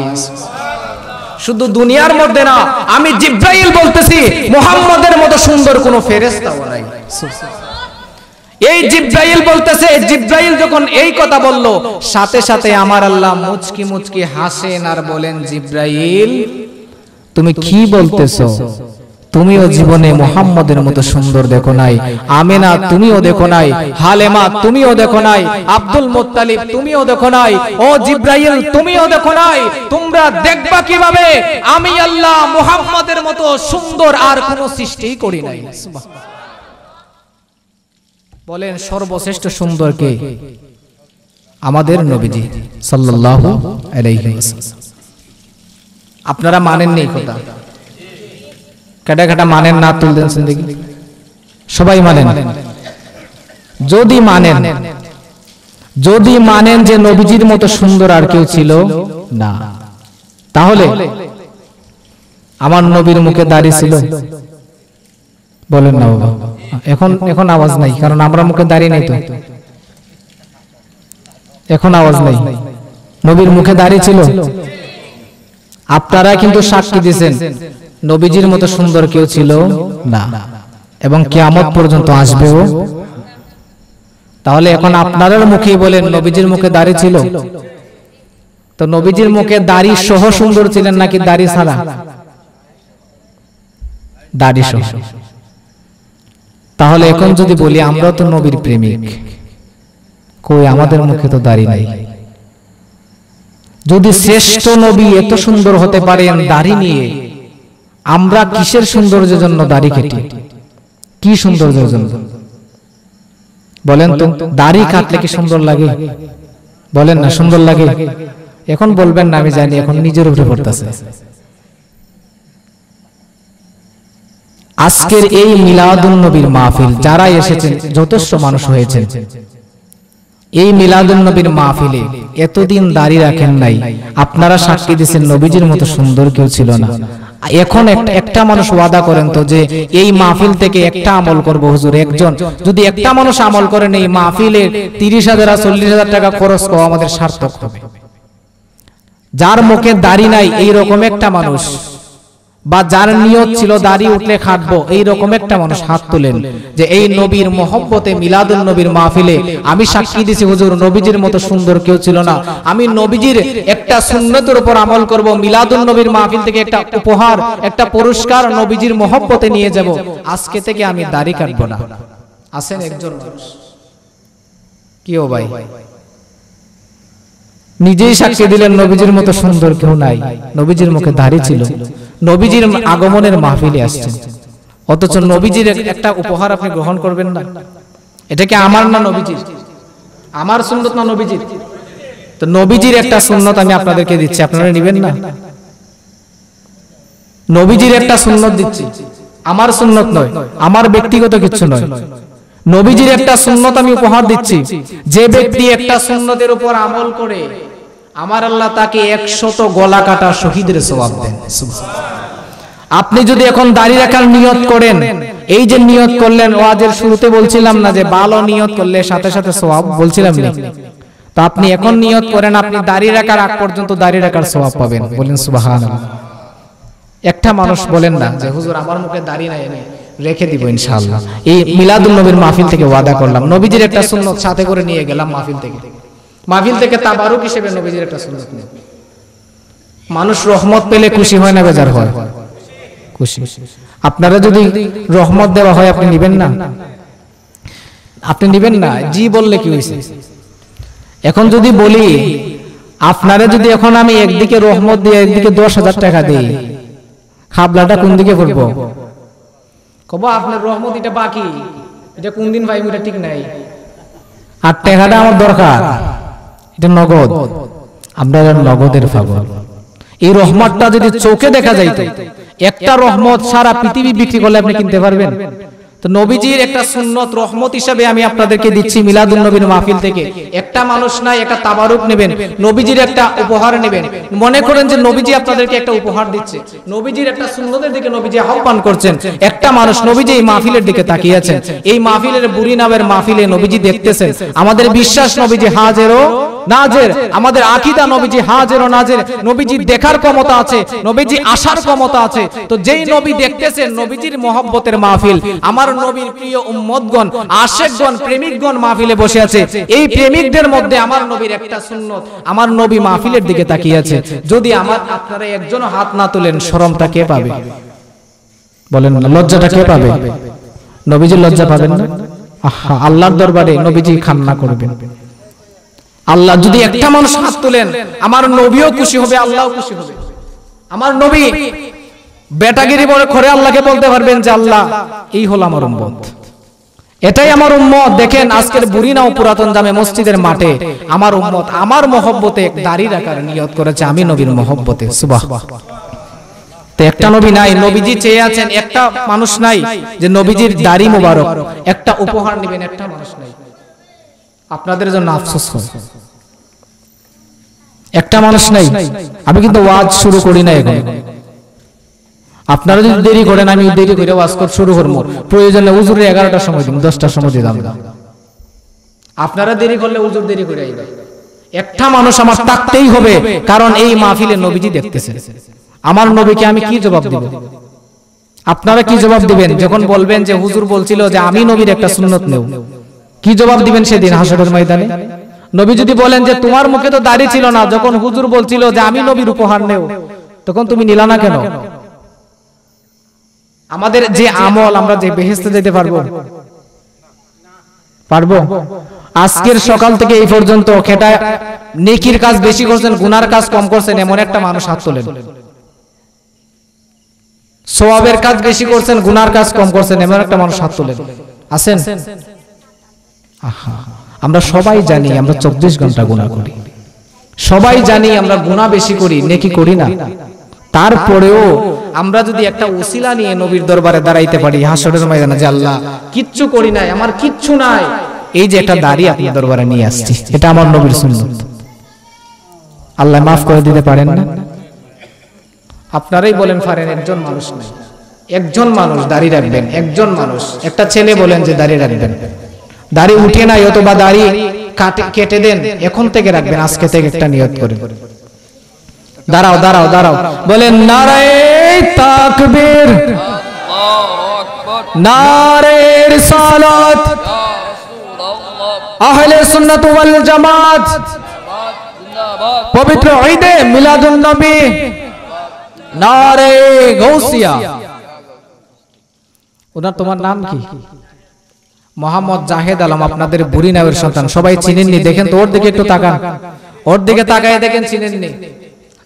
শুধু দুনিয়ার মধ্যে না, আমি জিব্রাইল বলতেছি মুহাম্মদের মতো সুন্দর কোনো ফেরেশতাও নাই। এই জিব্রাইল বলতেছে, জিব্রাইল যখন এই কথা বলল, সাথে সাথে আমার আল্লাহ মুচকি মুচকি হাসেন আর বলেন, জিব্রাইল তুমি কি বলতেছো? তুমিও জীবনে মুহাম্মদের মতো সুন্দর দেখো নাই। আমেনা তুমিও দেখো নাই। হালেমা তুমিও দেখো নাই। আব্দুল মুত্তালিব তুমিও দেখো নাই। ও জিব্রাইল তুমিও দেখো নাই। তোমরা দেখবা কিভাবে? আমি আল্লাহ মুহাম্মদের মতো সুন্দর আর কোনো সৃষ্টি করি নাই। বলেন সর্বশ্রেষ্ঠ সুন্দর কে? আমাদের নবীজি সাল্লাল্লাহু আলাইহি ওয়াসাল্লাম। আপনারা মানেন না এই কথা? কাটা কাটা মানেন না? তুলতেন দেখি। সবাই মানেন? যদি মানেন যদি মানেন যে নবীজির মতো সুন্দর আর কেউ ছিল না, তাহলে আমার নবীর মুখে দাড়ি ছিল? বলেন না বাবা, এখন আওয়াজ নাই, কারণ আমরা মুখে দাড়ি নাই তো, এখন আওয়াজ নাই। নবীর মুখে দাড়ি ছিল? আপনারা কিন্তু সাক্ষী দিয়েছেন নবীজির মতো সুন্দর কেউ ছিল না, এবং কিয়ামত পর্যন্ত আসবেও। তাহলে এখন আপনাদের মুখেই বলেন নবীজির মুখে দাড়ি ছিল? তো নবীজির মুখে দাড়ি সহ সুন্দর ছিলেন নাকি দাড়ি ছাড়া? দাড়ি সহ। তাহলে এখন যদি বলি আমরা তো নবীর প্রেমিক, কই আমাদের মুখে তো দাড়ি নাই। যদি শ্রেষ্ঠ নবী এত সুন্দর হতে পারেন দাড়ি নিয়ে, আমরা কিসের সৌন্দর্যের জন্য দাড়ি কেটে? কি সৌন্দর্যের জন্য বলেন তো? দাড়ি কাটলে কি সুন্দর লাগে? বলেন না সুন্দর লাগে? এখন বলবেন না আমি জানি, এখন নিজের উপরে পড়তেছে। আজকের এই মিলাদুন নবীর মাহফিল যারা এসেছেন, যথেষ্ট মানুষ হয়েছেন, এই মিলাদুন নবীর মাহফিলে এতদিন দাড়ি রাখেন নাই, আপনারা সাক্ষী দিয়েছেন নবীজির মতো সুন্দর কেউ ছিল না। এখন একটা মানুষ ওয়াদা করেন তো যে এই মাহফিল থেকে একটা আমল করব হুজুর, একজন যদি একটা মানুষ আমল করেন এই মাহফিলে 30,000 40,000 টাকা খরচ করা আমাদের সার্থক হবে। যার মুখে দাড়ি নাই এই রকম একটা মানুষ, বা যার নিয়ত ছিল দাড়ি উঠলে খাটবো, এই রকম একটা মানুষ হাত তুলেন যে এই নবীর মহব্বতে মিলাদুন নবীর মাহফিলে আমি সাক্ষী দিছি হুজুর নবীজির মতো সুন্দর কেউ ছিল না, আমি নবীজির একটা সুন্নতের উপর আমল করব, মিলাদুন নবীর মাহফিল থেকে একটা উপহার একটা পুরস্কার নবীজির মহব্বতে নিয়ে যাব, আজকে থেকে আমি দাড়ি কাটবো না। আছেন একজন মানুষ? কি ও ভাই, নিজেই সাক্ষী দিলেন নবীজির মতো সুন্দর কেউ নাই, নবীজির মুখে দাড়ি ছিল, নবীজির আগমনের মাহফিলে আসছেন, অথচ নবীজির একটা উপহার আপনি গ্রহণ করবেন না? এটা কি আমার না নবীজির? আমার সুন্নত না নবীজির? তো নবীজির একটা সুন্নত আমি আপনাদেরকে দিচ্ছি, আপনারা নেবেন না? নবীজির একটা সুন্নত দিচ্ছি, আমার সুন্নত নয়, আমার ব্যক্তিগত কিছু নয়, নবীজির একটা সুন্নত আমি উপহার দিচ্ছি। যে ব্যক্তি একটা সুন্নতের উপর আমল করে আমার আল্লাহ তাকে 100 গলা কাটা শহীদের সওয়াব দেন। আপনি যদি এখন দাড়ি রাখার নিয়ত করেন, এই যে নিয়ত করলেন, ওয়াজের শুরুতে বলছিলাম না যে ভালো নিয়ত করলে সাথে সাথে সওয়াব, বলছিলাম না? তো আপনি এখন নিয়ত করেন আপনি দাড়ি রাখার আগ পর্যন্ত দাড়ি রাখার সওয়াব পাবেন, বলেন সুবহানাল্লাহ। একটা মানুষ বলেন না যে হুজুর আমার মুখে দাড়ি নাই, আমি রেখে দিব ইনশাআল্লাহ। এই মিলাদুন নবীর মাহফিল থেকে ওয়াদা করলাম, নবীজির একটা সুন্নত সাথে করে নিয়ে গেলাম মাহফিল থেকে তাবারুক হিসেবে নবীজির একটা সুন্নত নিয়ে। মানুষ রহমত পেলে খুশি হয় না বেজার হয়? খুশি। আপনারা যদি রহমত দেওয়া হয় আপনি নেবেন না? আপনি নেবেন না? জি বললে কি হয়েছে? এখন যদি বলি আপনারা যদি এখন আমি একদিকে রহমত দিয়ে একদিকে 10,000 টাকা দিই, খাবলাটা কোন দিকে পড়বো? কব আপনার রহমত এটা বাকি, এটা কোন দিন ভাই এটা ঠিক নাই, আর টাকাটা আমার দরকার, এটা নগদ। আমরা নগদের পাগল। এই রহমতটা যদি চোখে দেখা যাইতো, একটা রহমত সারা পৃথিবী বিক্রি করলে আপনি কিনতে পারবেন? তো নবীজির একটা সুন্নত রহমত হিসাবে আমি আপনাদেরকে দিচ্ছি মিলাদুন নবীর মাহফিল থেকে। একটা মানুষ নাই, একটা তাবারুক নেবেন, নবীজির একটা উপহার নেবেন। মনে করেন যে নবীজি আপনাদেরকে একটা উপহার দিচ্ছে, নবীজির একটা সুন্নতের দিকে নবীজি আহ্বান করছেন। একটা মানুষ নবীজি এই মাহফিলের দিকে তাকিয়ে আছেন, এই মাহফিলের বুড়ি নামের মাহফিলে নবীজি দেখতেছেন। আমাদের বিশ্বাস নবীজি হাজির ও নাজির, আমাদের আকীদা নবীজি হাজির ও নাজির, নবীজি দেখার ক্ষমতা আছে, নবীজি আসার ক্ষমতা আছে। তো যেই নবী দেখতেছেন নবীজির মহব্বতের মাহফিল, আমার নবীর প্রিয় উম্মতগণ, আশিকগণ, প্রেমিকগণ মাহফিলে বসে আছে, এই প্রেমিকদের মধ্যে আমার নবীর একটা সুন্নত, আমার নবী মাহফিলের দিকে তাকিয়ে আছে। যদি আমার আপনারা একজন হাত না তোলেন, শরমটা কে পাবে? বলেন না, লজ্জাটা কে পাবে? নবীজি লজ্জা পাবেন না? আহা, আল্লাহর দরবারে নবীজি কান্না করবেন। আল্লাহ যদি একটা মানুষ হাত তোলেন, আমার নবীও খুশি হবে, আল্লাহও খুশি হবে। আমার নবী বেটাগিরি করে আল্লাহকে বলতে পারবেন যে আল্লাহ এই হলো আমার উম্মত, এটাই আমার উম্মত। দেখেন আজকের বুড়িনাও পুরাতন জামে মসজিদের মাঠে আমার উম্মত আমার মহব্বতে দাড়ি রাখার নিয়ত করেছে, আমি নবীর মহব্বতে। সুবহানাল্লাহ। তো একটা নবী নাই, নবীজি চেয়ে আছেন, একটা মানুষ নাই যে নবীজির দাড়ি মোবারক একটা উপহার নেবেন, একটা মানুষ নাই। আপনাদের জন্য আফসোস হয়। একটা মানুষ নাই, আমি কিন্তু ওয়াজ শুরু করি না এখন। আপনারা যদি দেরি করেন আমি দেরি করে ওয়াজ শুরু করবো, প্রয়োজনে হুজুরে 11টার সময় দিন, 10টার সময় দিলাম। আপনারা দেরি করলে হুজুর দেরি করে আইবে। একটা মানুষ আমার থাকতেই হবে, কারণ এই মাহফিলে নবীজি দেখতেছে। আমার নবীকে আমি কি জবাব দিব? আপনারা কি জবাব দিবেন যখন বলবেন যে হুজুর বলছিল যে আমি নবীর একটা সুন্নত নেও? কি জবাব দিবেন সেদিন হাসরের ময়দানে? নবী যদি বলেন যে তোমার মুখে তো দাড়ি ছিল না, যখন হুজুর বলছিল যে আমি নবীর উপহার নেও, তখন তুমি নিলা না কেন? আমাদের যে আমল, আমরা যে বেহেশতে যেতে পারবো? আজকের সকাল থেকে এই পর্যন্ত খেটা নেকির কাজ বেশি করছেন, গুনার কাজ কম করছেন, এমন একটা মানুষ হাত তোলেন। সওয়াবের কাজ বেশি করছেন, গুনার কাজ কম করছেন, এমন একটা মানুষ হাত তোলেন। আছেন? আমরা সবাই জানি আমরা 24 ঘন্টা গুনাহ করি, সবাই জানি আমরা গুনাহ বেশি করি, নেকি করি না। তারপরেও আমরা যদি একটা ওসিলা নিয়ে নবীর দরবারে দাঁড়াইতে পারি হাসরের ময়দানে, যে আল্লাহ কিচ্ছু করি নাই, আমার কিচ্ছু নাই, এই যে একটা দাড়ি আপনার দরবারে নিয়ে আসছি, এটা আমার নবীর সুন্নাত, আল্লাহ মাফ করে দিতে পারেন না? আপনারাই বলেন পারেন, একজন মানুষ নাই, একজন মানুষ দাড়ি রাখবেন, একজন মানুষ, একটা ছেলে বলেন যে দাড়ি রাখবেন, দাড়ি উঠে নাই অথবা দাড়ি কেটে দেন, এখন থেকে রাখবেন, আজকে থেকে একটা নিয়ত করেন। দাঁড়াও দাঁড়াও দাঁড়াও, বলেন নারায়ে তাকবীর, নারে রিসালাত, আহলে সুন্নাত ওয়াল জামাত, পবিত্র ঈদে মিলাদুন নবী, নারে গৌসিয়া। ওনার তোমার নাম কি? মোহাম্মদ জাহেদ আলম, আপনাদের বুড়ি নামের সন্তান, সবাই চিনেননি? দেখেন তো ওর দিকে একটু তাকান, ওর দিকে তাকায় দেখেন চিনেননি?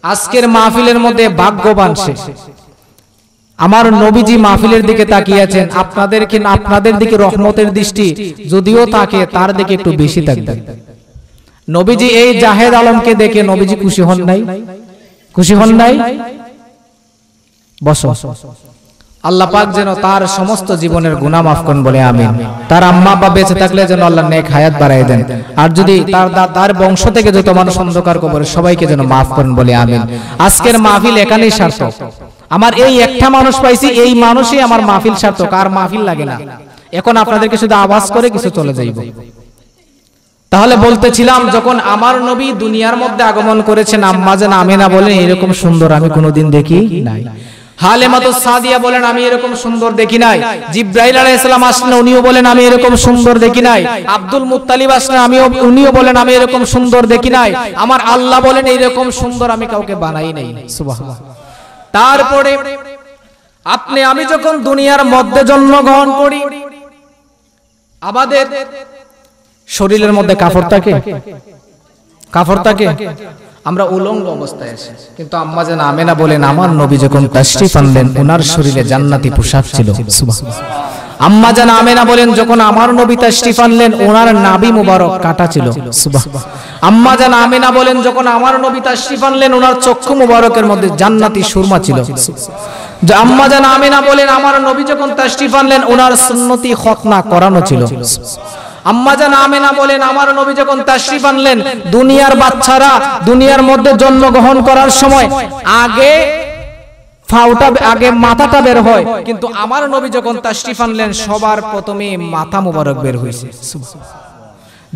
আজকের মাহফিলের মধ্যে ভাগ্যবান সে। আমার নবীজি মাহফিলের দিকে তাকিয়েছেন, আপনাদের দিকে রহমতের দৃষ্টি যদিও তাকে, তার দিকে একটু বেশি থাকবে। নবীজি এই জাহেদ আলমকে দেখে নবীজি খুশি হন নাই? খুশি হন নাই? বসো। আল্লাহ পাক যেন তার সমস্ত জীবনের গুনাহ মাফ করেন বলে আমিন। তার আম্মা আব্বা বেঁচে থাকলে যেন আল্লাহ নেক হায়াত বাড়ায় দেন, আর যদি তার বংশ থেকে যত মানুষ অন্ধকার কবরে, সবাইকে যেন মাফ করেন বলে আমিন। আজকের মাহফিল এখানেই সার্থক। আমার এই একটা মানুষ পাইছি, এই মানুষই আমার মাহফিল সার্থক, আর মাহফিল লাগে না। এখন আপনাদেরকে শুধু আওয়াজ করে কিছু চলে যাইব। তাহলে বলতেছিলাম, যখন আমার নবী দুনিয়ার মধ্যে আগমন করেছেন, আম্মা জান আমেনা বলেন এরকম সুন্দর আমি কোনোদিন দেখি নাই। হালেমাতুস সাদিয়া বলেন আমি এরকম সুন্দর দেখি নাই। জিবরাইল আলাইহিস সালাম আসলেন, উনিও বলেন আমি এরকম সুন্দর দেখি নাই। আব্দুল মুত্তালিব আসলেন, উনিও বলেন আমি এরকম সুন্দর দেখি নাই। আমার আল্লাহ বলেন এইরকম সুন্দর আমি কাউকে বানাই নাই। সুবহানাল্লাহ। তারপরে আমি যখন দুনিয়ার মধ্যে জন্মগ্রহণ করি, আমাদের শরীরের মধ্যে কাফর থাকে, আমরা উলঙ্গ অবস্থায় আছি। কিন্তু আম্মা জান আমেনা বলেন আমার নবী যখন তাশরিফ আনলেন, ওনার শরীরে জান্নাতি পোশাক ছিল। সুবহানাল্লাহ। আম্মা জান আমেনা বলেন যখন আমার নবী তাশরিফ আনলেন, ওনার নাভি মুবারক কাটা ছিল। সুবহানাল্লাহ। আম্মা জান আমেনা বলেন যখন আমার নবী তাশরিফ আনলেন, ওনার চক্ষু মুবারকের মধ্যে জান্নাতি সুরমা ছিল। আম্মা জান আমেনা বলেন আমার নবী যখন তাশরিফ আনলেন, ওনার সুন্নতি খতনা করানো ছিল। আম্মা জান আমেনা বলেন আমার নবী যখন তাশরিফ আনলেন, দুনিয়ার বাচ্চারা দুনিয়ার মধ্যে জন্মগ্রহণ করার সময় আগে মাথাটা বের হয়, কিন্তু আমার নবী যখন তাশরিফ আনলেন সবার প্রথমে মাথা মুবারক বের হয়েছে।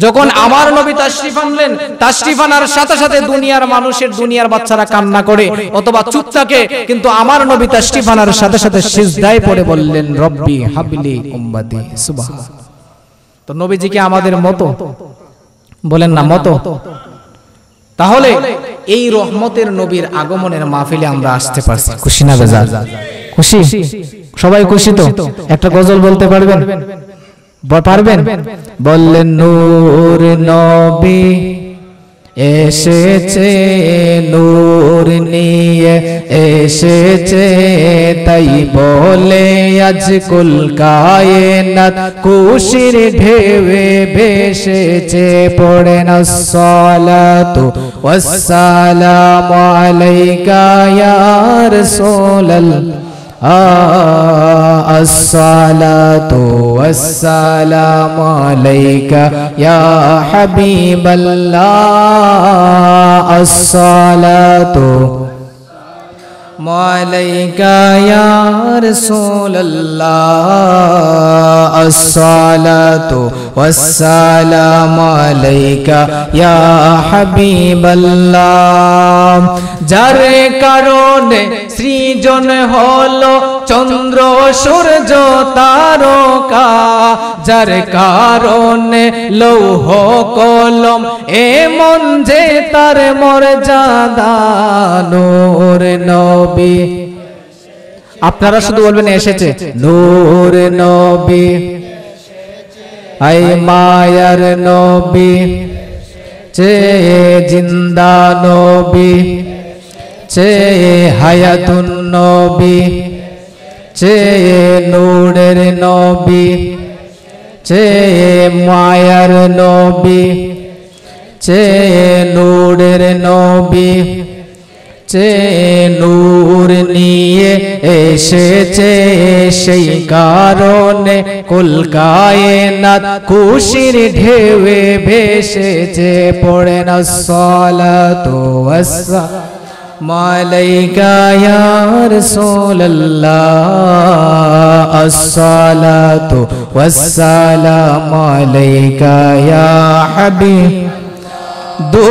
যখন আমার নবী তাশরিফ আনলেন, তাশরিফ আনার সাথে সাথে দুনিয়ার বাচ্চারা কান্না করে অথবা চুপ থাকে, কিন্তু আমার নবী তাশরিফ আনার সাথে সাথে সিজদায় পড়ে বললেন রব্বি হাবলি উম্মতি। সুবহানাল্লাহ। তো নবীজি কি আমাদের মতো? বলেন না মতো। তাহলে এই রহমতের নবীর আগমনের মাহফিলে আমরা আসতে পারছি, খুশি না বেজার? খুশি? সবাই খুশি তো? একটা গজল বলতে পারবেন? বললেন নূর নবী এসেছে, নূর নিয়ে এসেছে, তাই বলে আজ কুল কায়নাত খুশির ঢেউয়ে ভেসেছে। পড়েন আসসালাতু ওয়াসসালামু আলাইকা ইয়া রাসূলাল্লাহ, আসসালাতু والسلام عليك يا حبيب الله الصلاة عليك يا رسول الله الصلاة والسلام عليك يا حبيب الله যার কারণে সৃজন হলো চন্দ্র সূর্য তারকা যার কারণে লৌহ কলম এমন যে তার মর্যাদা নূর নবী আপনারা শুধু বলবেন এসেছে নূর নবী আই মায়ার নবী চে জিন্দা নবী চে হায়াতুন নবী চে নূরের নবী চে মায়ার নবী চে নূরের নবী চে নূর নিয়ে এসেছে সেই কারণে কুল কায়নাত খুশির ঢেউয়ে ভেসেছে পড়েন আসসালাতু ওয়াসসালামু আলাইকা ইয়া রাসূলুল্লাহ আসসালাতু ওয়াসসালামু আলাইকা ইয়া হাবিব দো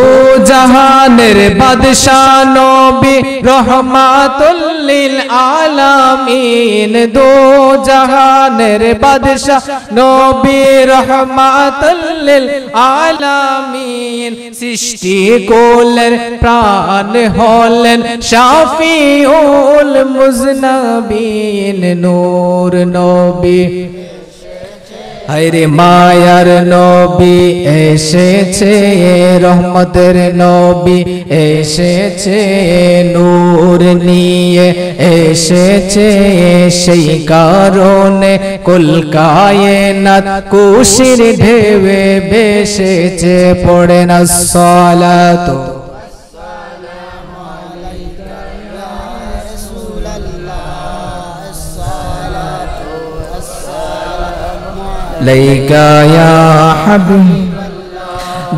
জাহানের বাদশাহ নবী রহমাতুল লিল আলামিন দো জাহানের বাদশাহ নবী রহমাতুল লিল আলামিন সৃষ্টি কুলের প্রাণ হলেন শাফিউল মুজনাবিন নূর নবী হায়রে মায়ার নবী এসেছে রহমতের নবী এসেছে নূর নিয়ে এসেছে সেই কারণে কুল কায়নাত খুশির ঢেউয়ে ভেসেছে পড়েন আসসালাতু লাইকা ইয়া হাবিব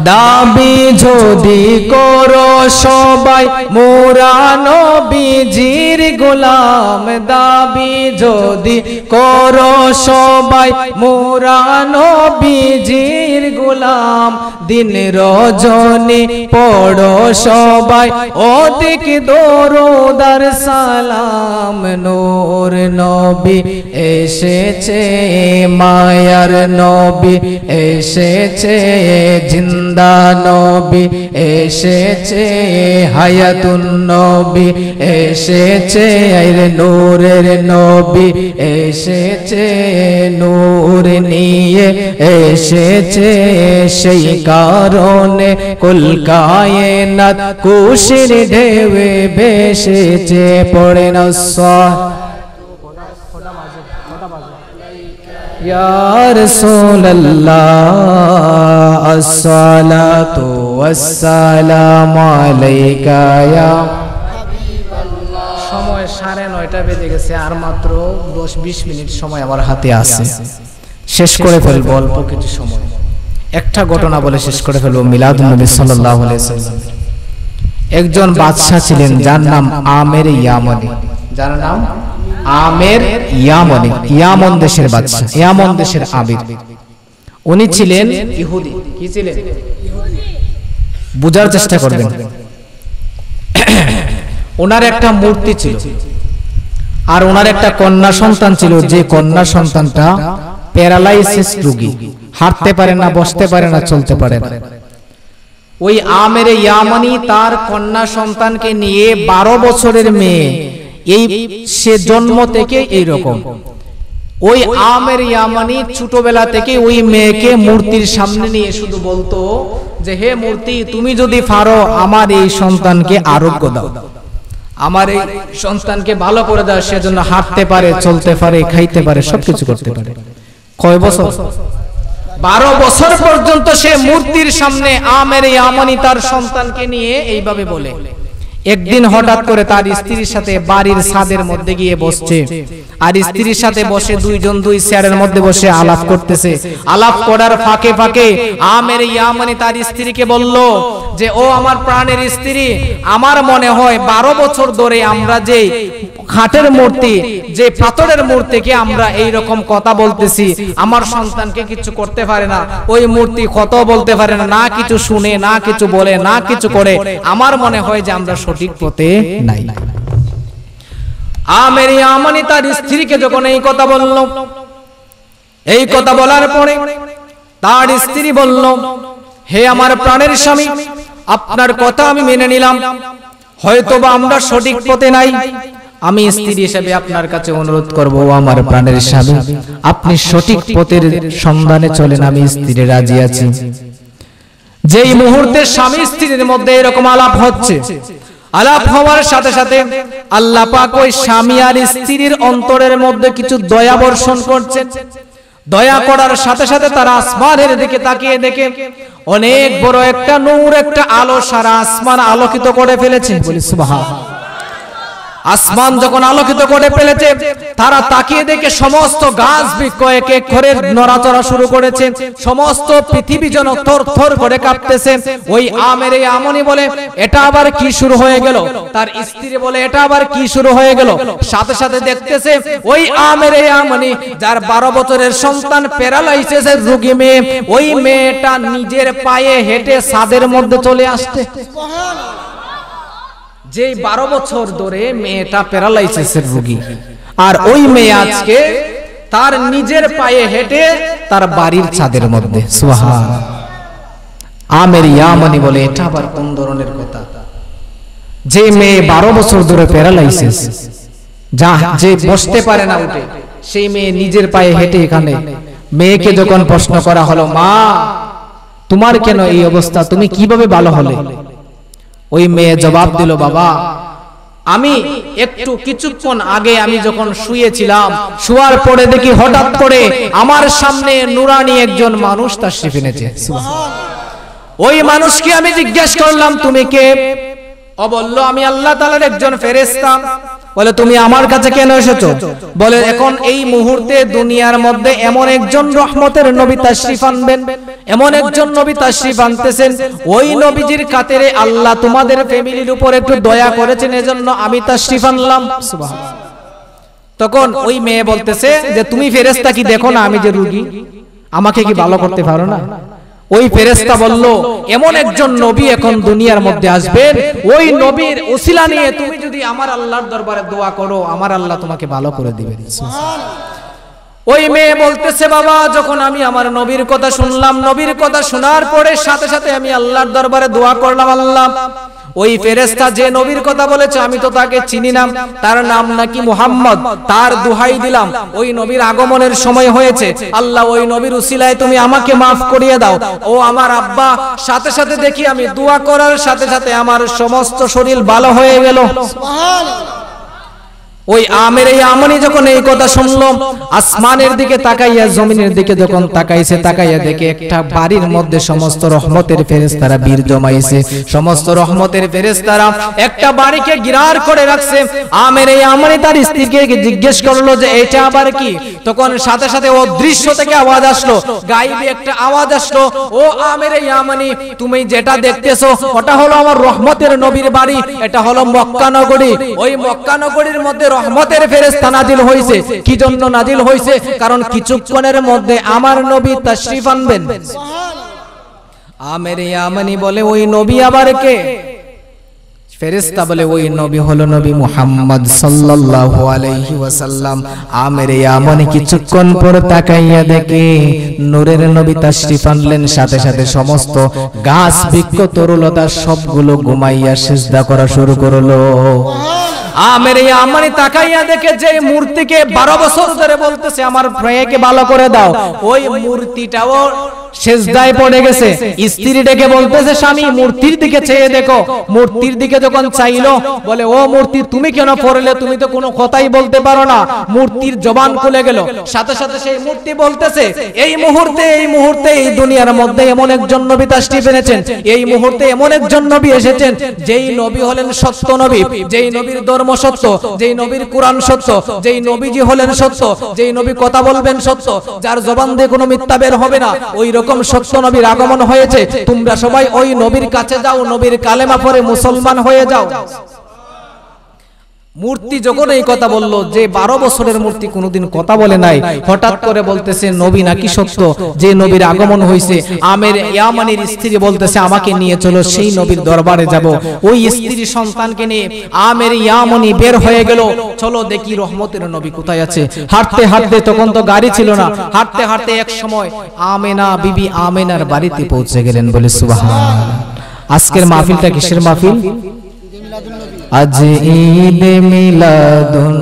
দাবি যদি করো সবাই মোরা নবীজির গোলাম দাবি যদি করো সবাই মোরা নবীজির গোলাম দিন রজনী পড়ো সবাই অধিক দরুদ আর সালাম নূর নবী এসেছে মায়ার নবী এসেছে জিন্দা নবী এসেছে হায়াতুন নবী এসেছে আইরে নূরের নবী এসেছে নূর নিয়ে এসেছে সেই কারণে কুল কায়নাত খুশির ঢেউয়ে ভেসেছে পড়েন ইয়া রাসূলুল্লাহ আসসালাতু ওয়াসসালামু আলাইকা ইয়া হাবিবাল্লাহ সময় 9:30 বেজে গেছে আর মাত্র 10-20 মিনিট সময় আমার হাতে আছে শেষ করে ফেলবো অল্প কিছু সময় একটা ঘটনা বলে শেষ করে ফেলবো মিলাদুন নবী সাল্লাল্লাহু আলাইহি ওয়াসাল্লাম একজন বাদশা ছিলেন যার নাম আমের ইয়ামানি যার নাম আমের ইয়ামানি ইয়ামন দেশের বাদশা ইয়ামন দেশের আমির উনি ছিলেন ইহুদি কি ছিলেন ইহুদি বুঝার চেষ্টা করবেন ওনার একটা মূর্তি ছিল আর ওনার একটা কন্যা সন্তান ছিল যে কন্যা সন্তানটা প্যারালাইসিস রোগী হাঁটতে পারে না বসতে পারে না চলতে পারে না ওই আমের ইয়ামানি তার কন্যা সন্তানকে নিয়ে 12 বছরের মেয়ে এই সে জন্ম থেকে এই রকম ওই আমের ইয়ামানি ছোটবেলা থেকে ওই মেয়েকে মূর্তির সামনে নিয়ে শুধু বলতো যে হে মূর্তি তুমি যদি পারো আমার এই সন্তানকে আরোগ্য দাও আমার এই সন্তানকে ভালো করে দাও সেজন্য হাঁটতে পারে চলতে পারে খাইতে পারে সবকিছু করতে পারে কয় বছর 12 বছর পর্যন্ত সে মূর্তির সামনে আমের ইয়ামানি তার সন্তানকে নিয়ে এইভাবে বলে একদিন হঠাৎ করে তার স্ত্রীর সাথে বাড়ির ছাদের মধ্যে গিয়ে বসছে, আর স্ত্রীর সাথে বসে দুইজন দুই চেয়ারের মধ্যে বসে আলাপ করতেছে। আলাপ করার ফাঁকে ফাঁকে আমের ইয়ামানি তার স্ত্রীকে বলল যে, ও আমার প্রাণের স্ত্রী, আমার মনে হয় 12 বছর ধরে আমরা যে খাটের মূর্তি, যে পাথরের মূর্তিকে আমরা এই রকম কথা বলতেছি, আমার সন্তানকে কিছু করতে পারে না, ওই মূর্তি কত বলতে পারে না, না কিছু শুনে, না কিছু বলে, না কিছু করে, আমার মনে হয় যে আমরা সঠিক পথে নাই। আমের ইয়ামানি তার স্ত্রীকে যখন এই কথা বলল, এই কথা বলার পরে তার স্ত্রী বলল, হে আমার প্রাণের স্বামী, আপনার কথা আমি মেনে নিলাম, হয়তোবা আমরা সঠিক পথে নাই। আমি স্ত্রী হিসেবে আপনার কাছে অনুরোধ করব, ও আমার প্রাণের স্বামী, আপনি সঠিক পথের সন্ধানে চলেন, আমি স্ত্রী রাজি আছি। যেই মুহূর্তে স্বামী স্ত্রীর মধ্যে এরকম আলাপ হচ্ছে, আলাপ হওয়ার সাথে সাথে আল্লাহ পাক ওই স্বামী আর স্ত্রীর অন্তরের মধ্যে কিছু দয়া বর্ষণ করছেন। দয়া করার সাথে সাথে তারা আসমানের দিকে তাকিয়ে দেখে অনেক বড় একটা নূর, একটা আলো সারা আসমান আলোকিত করে ফেলেছে। বলি সুবহানাল্লাহ। আসমান যখন আলোকিত করে ফেলেছে, তারা তাকিয়ে দেখে সমস্ত গাছ বৃক্ষ এক এক করে নড়াচড়া শুরু করেছে, সমস্ত পৃথিবী যেন থরথর করে কাঁপতেছে। ওই আমের ইয়ামানি বলে, এটা আবার কি শুরু হয়ে গেল? তার স্ত্রী বলে, এটা আবার কি শুরু হয়ে গেল? সাথে সাথে দেখতেছে ওই আমের ইয়ামানি, যার 12 বছরের সন্তান প্যারালাইসিসের রোগী মেয়ে, ওই মেয়েটা নিজের পায়ে হেঁটে ছাদের মধ্যে চলে আসছে। যে 12 বছর ধরে মেয়েটা প্যারালাইসিসের রোগী, আর ওই মেয়ে আজকে তার নিজের পায়ে হেঁটে তার বাড়ির ছাদের মধ্যে। সুবহানাল্লাহ। আমের ইয়ামানি বলে, এটা আবার কোন ধরনের কথা? যে মেয়ে 12 বছর ধরে প্যারালাইসিস, যে বসতে পারে না উঠে, সেই মেয়ে নিজের পায়ে হেঁটে এখানে। মেয়েকে যখন প্রশ্ন করা হলো, মা তোমার কেন এই অবস্থা, তুমি কিভাবে ভালো হলে? ওই মেয়ে জবাব দিল, বাবা আমি একটু কিছুক্ষণ আগে আমি যখন শুয়েছিলাম, শোয়ার পরে দেখি হঠাৎ করে আমার সামনে নুরানি একজন মানুষ তাশরিফ এনেছে। ওই মানুষকে আমি জিজ্ঞেস করলাম, তুমি কে? ও বলল, আমি আল্লাহ তাআলার একজন ফেরেশতা। বলে, তুমি আমার কাছে কেন এসেছো? বলে, এখন এই মুহূর্তে দুনিয়ার মধ্যে এমন একজন রহমতের নবী তাশরিফ আনবেন, এমন একজন নবী তাশরিফ আনতেছেন, ওই নবীজির খাতিরে আল্লাহ তোমাদের ফ্যামিলির উপর একটু দয়া করেছেন, এজন্য আমি তাশরিফ আনলাম। সুবহানাল্লাহ। তখন ওই মেয়ে বলতেছে যে, তুমি ফেরেশতা কি দেখো না আমি যে রোগী, আমাকে কি ভালো করতে পারো না? ওই ফেরেশতা বলল, এমন একজন নবী এখন দুনিয়ার মধ্যে আসবেন, ওই নবীর উসিলা নিয়ে তুমি যদি আমার আল্লাহর দরবারে দোয়া করো, আমার আল্লাহ তোমাকে ভালো করে দিবেন। ওই মেয়ে বলতেছে, বাবা যখন আমি আমার নবীর কথা শুনলাম, নবীর কথা শোনার পরে সাথে সাথে আমি আল্লাহর দরবারে দোয়া করলাম, আল্লাহ ওই ফেরেশতা যে নবীর কথা বলেছে আমি তো তাকে চিনি না, তার নাম নাকি মুহাম্মদ, তার দোহাই দিলাম ওই নবীর আগমনের সময় হয়েছে, আল্লাহ ওই নবীর উসিলায় তুমি আমাকে maaf করিয়ে দাও। ও আমার আব্বা, সাথে সাথে দেখি আমি দোয়া করার সাথে সাথে আমার সমস্ত শরীর ভালো হয়ে গেল। সুবহানাল্লাহ। ওই আমের ইয়ামানি যখন এই কথা শুনলো, আসমানের দিকে তাকাইয়া জমিনের দিকে যখন তাকাইছে, তাকাইয়া দেখে একটা বাড়ির মধ্যে সমস্ত রহমতের ফেরেশতারা বীর জমাইছে, সমস্ত রহমতের ফেরেশতারা একটা বাড়িকে ঘিরার করে রাখছে। আমের ইয়ামানি তার স্ত্রীকে জিজ্ঞেস করলো যে, এটা আবার কি? তখন সাথে সাথে অদৃশ্য থেকে আওয়াজ আসলো, গায়েবী একটা আওয়াজ আসলো, ও আমের ইয়ামানি, তুমি যেটা দেখতেছো ওটা হলো আমার রহমতের নবীর বাড়ি, এটা হলো মক্কা নগরী। ওই মক্কা নগরীর মধ্যে রহমতের ফেরেশতা নাজিল হইছে। কি জন্য নাজিল হইছে? কারণ কিছুক্ষণের মধ্যে আমার নবী তাশরিফ আনবেন। সুবহানাল্লাহ। আমের ইয়ামানি বলে, ওই নবী আবার কে? ফেরেশতা বলে, ওই নবী হলো নবী মুহাম্মদ সাল্লাল্লাহু আলাইহি ওয়াসাল্লাম। আমের ইয়ামানি কিছুক্ষণ পর তাকাইয়া দেখে নূরের নবী তাশরিফ আনলেন, সাথে সাথে সমস্ত গাছ বৃক্ষ তরুলতা সবগুলো ঘুমাইয়া সিজদা করা শুরু করলো। আমের ইয়ামানি তাকাইয়া দেখে যে মূর্তিকে 12 বছর ধরে বলতেছে আমার প্রেয়কে ভালো করে দাও, ওই মূর্তিটাও সেজদায় পড়ে গেছে। স্ত্রী ডেকে বলতেছে স্বামী মূর্তির দিকে চেয়ে দেখো। মূর্তির দিকে যখন চাইলো বলে ও মূর্তি তুমি কেন পড়লে, তুমি তো কোনো কথাই বলতে পারো না। মূর্তির জবান খুলে গেল, সাথে সাথে সেই মূর্তি বলতেছে এই মুহূর্তে এই দুনিয়ার মধ্যে এমন একজন নবী তাশরীফ এনেছেন, এই মুহূর্তে এমন একজন নবী এসেছেন যেই নবী হলেন সত্য নবী, যেই নবীর ধর্ম সত্য, যেই নবীর কোরআন সত্য, যেই নবীজি হলেন সত্য, যেই নবী কথা বলবেন সত্য, যার জবান দিয়ে কোনো মিথ্যা বের হবে না, ওই রকম সত্য নবীর আগমন হয়েছে। তোমরা সবাই ওই নবীর কাছে যাও, নবীর কালেমা পড়ে মুসলমান হয়ে যাও। মূর্তি যখন এই কথা বলল, যে 12 বছরের মূর্তি কোনোদিন কথা বলে নাই, হঠাৎ করে বলতেছে নবী নাকি সত্য, যে নবীর আগমন হয়েছে। আমের ইয়ামানির স্ত্রী বলতেছে আমাকে নিয়ে চলো, সেই নবীর দরবারে যাব। ওই স্ত্রী সন্তানকে নিয়ে আমের ইয়ামানি বের হয়ে গেল, চলো দেখি রহমতের নবী কোথায় আছে। হাঁটতে হাঁটতে, তখন তো গাড়ি ছিল না, হাঁটতে হাঁটতে এক সময় আমেনা বিবি আমেনার বাড়িতে পৌঁছে গেলেন। বলে সুবহানাল্লাহ। আজকের মাহফিলটা কিসের মাহফিল? আজ ঈদ মিলাদুন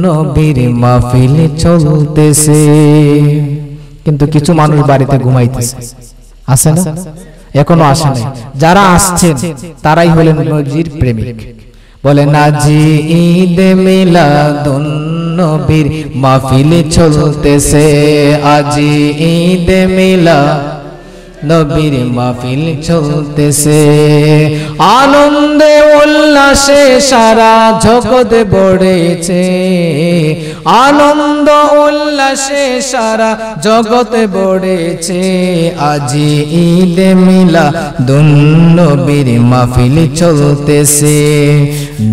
নবীর মাহফিল চলতেছে, কিন্তু কিছু মানুষ বাড়িতে ঘুমাইতেছে, আসে না? এখনো আসে নাই। যারা আসছেন তারাই হলেন নবীর প্রেমিক। বলেন আজ ঈদ মিলাদুন নবীর মাহফিল চলতেছে, আজ ঈদ মিলাদ নবীর মাহফিল চলতেছে, আনন্দে উল্লাসে সারা জগৎ ভরেছে, আনন্দ উল্লাসে সারা জগৎ ভরেছে, আজি ঈদ মিলাদুন নবীর মাহফিল চলতেছে,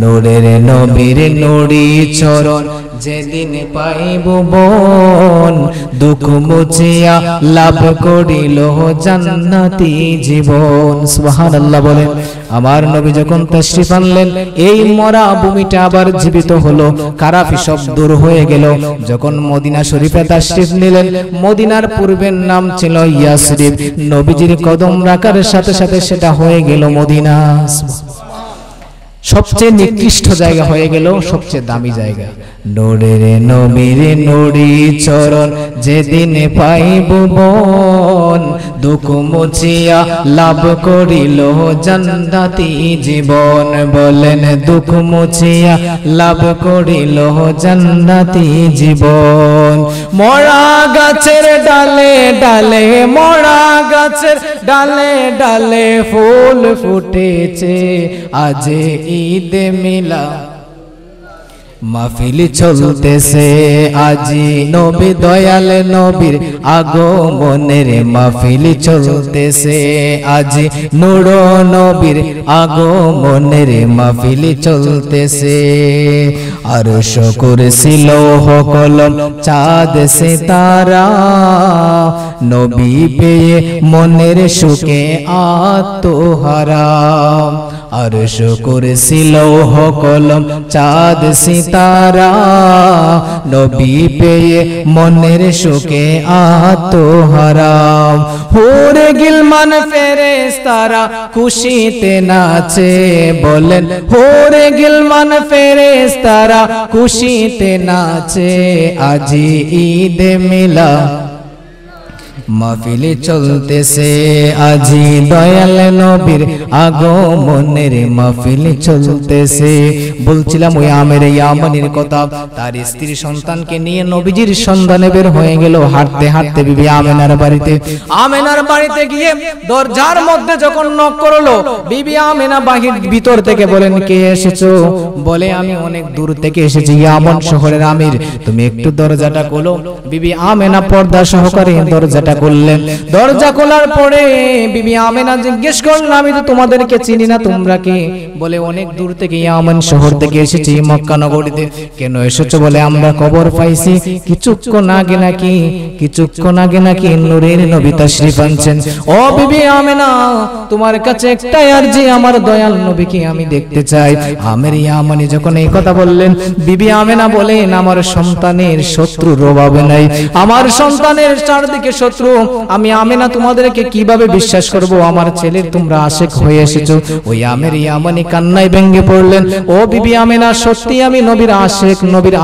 নূরের নবীর নুরি চরণ যেদিন পাইব বন, দুঃখ মুছিয়া লাভ করিল জান্নাতি জীবন। সুবহানাল্লাহ বলেন। আমার নবী যখন তাশরীফ আনলেন, এই মরা ভূমিটা আবার জীবিত হলো, কারাফি সব দূর হয়ে গেল। যখন মদিনা শরীফে তাশরীফ নিলেন, মদিনার পূর্বের নাম ছিল ইয়াসরিব, নবীজির কদম রাখার সাথে সাথে সেটা হয়ে গেল মদিনা। সবচেয়ে নিকৃষ্ট জায়গা হয়ে গেল সবচেয়ে দামি জায়গা। নূরের নবীর নুরি চরণ যেদিন পাইব বন, দুঃখ মুছিয়া লাভ করিল জান্নাতি জীবন। বলেন দুঃখ মুছিয়া লাভ করিল জান্নাতি জীবন। মরা গাছের ডালে ডালে, মরা গাছের ডালে ডালে ফুল ফুটেছে, আজ ঈদ মিলাদ মাহফিল চলতেছে, আজি নবী দয়াল নবীর আগমনের মাহফিল চলতেছে, আজি নূর নবীর আগমনের মাহফিল চলতেছে। আরশ কুরসি লৌহ কলম চাঁদ সিতারা, নবী পেয়ে মনের সুখে আত্মহারা। আরশ কুরসি লৌহ কলম চাঁদ সিতারা, নবী পেয়ে মনের সুখে আত্মহারা। হুরে গিলমান ফেরেশতারা খুশিতে নাচে, বলেন হুরে গিলমান ফেরেশতারা খুশিতে নাচে, আজি ঈদ মিলাদ মাহফিল চলতেছে, আজি দয়াল নবীর আগমনের মাহফিল চলতেছে। বলছিলাম ওই আমের ইয়ামানির কথা, তার স্ত্রী সন্তানকে নিয়ে নবীজির সন্ধানে বের হয়ে গেল। হাঁটতে হাঁটতে বিবি আমেনার বাড়িতে, আমেনার বাড়িতে গিয়ে দরজার মধ্যে যখন নক করলো, বিবি আমেনা বাহির ভিতর থেকে বলেন কে এসেছো? বলে আমি অনেক দূর থেকে এসেছি, ইয়ামান শহরের আমির, তুমি একটু দরজাটা খোলো। বিবি আমেনা পর্দা সহকারে দরজাটা করলেন। দরজা খোলার পরে বিবি আমেনা জিজ্ঞেস করলেন আমি তো তোমাদেরকে চিনি না, তোমরা কে? বলে অনেক দূর থেকে ইয়ামান শহর থেকে এসেছি মক্কা নগরীতে। কেন এসেছো? বলে আমরা খবর পাইছি কিছুক্ষণ আগে নাকি নূরের নবী তাশরীফ আনছেন। ও বিবি আমেনা, তোমার কাছে একটাই আরজি, আমার দয়াল নবীকে আমি দেখতে চাই। আমের ইয়ামানি যখন এই কথা বললেন, বিবি আমেনা বলেন আমার সন্তানের শত্রুর অভাব নাই, আমার সন্তানের চারদিকে শত্রু শত্রু, আমি আমেনা তোমাদেরকে কিভাবে বিশ্বাস করব? আমার ছেলের তোমরা আশিক হয়ে এসেছো। ওই আমের ইয়ামানি কান্নায় ভেঙে পড়লেন, ও বিবি আমেনা, সত্যি আমি নবীর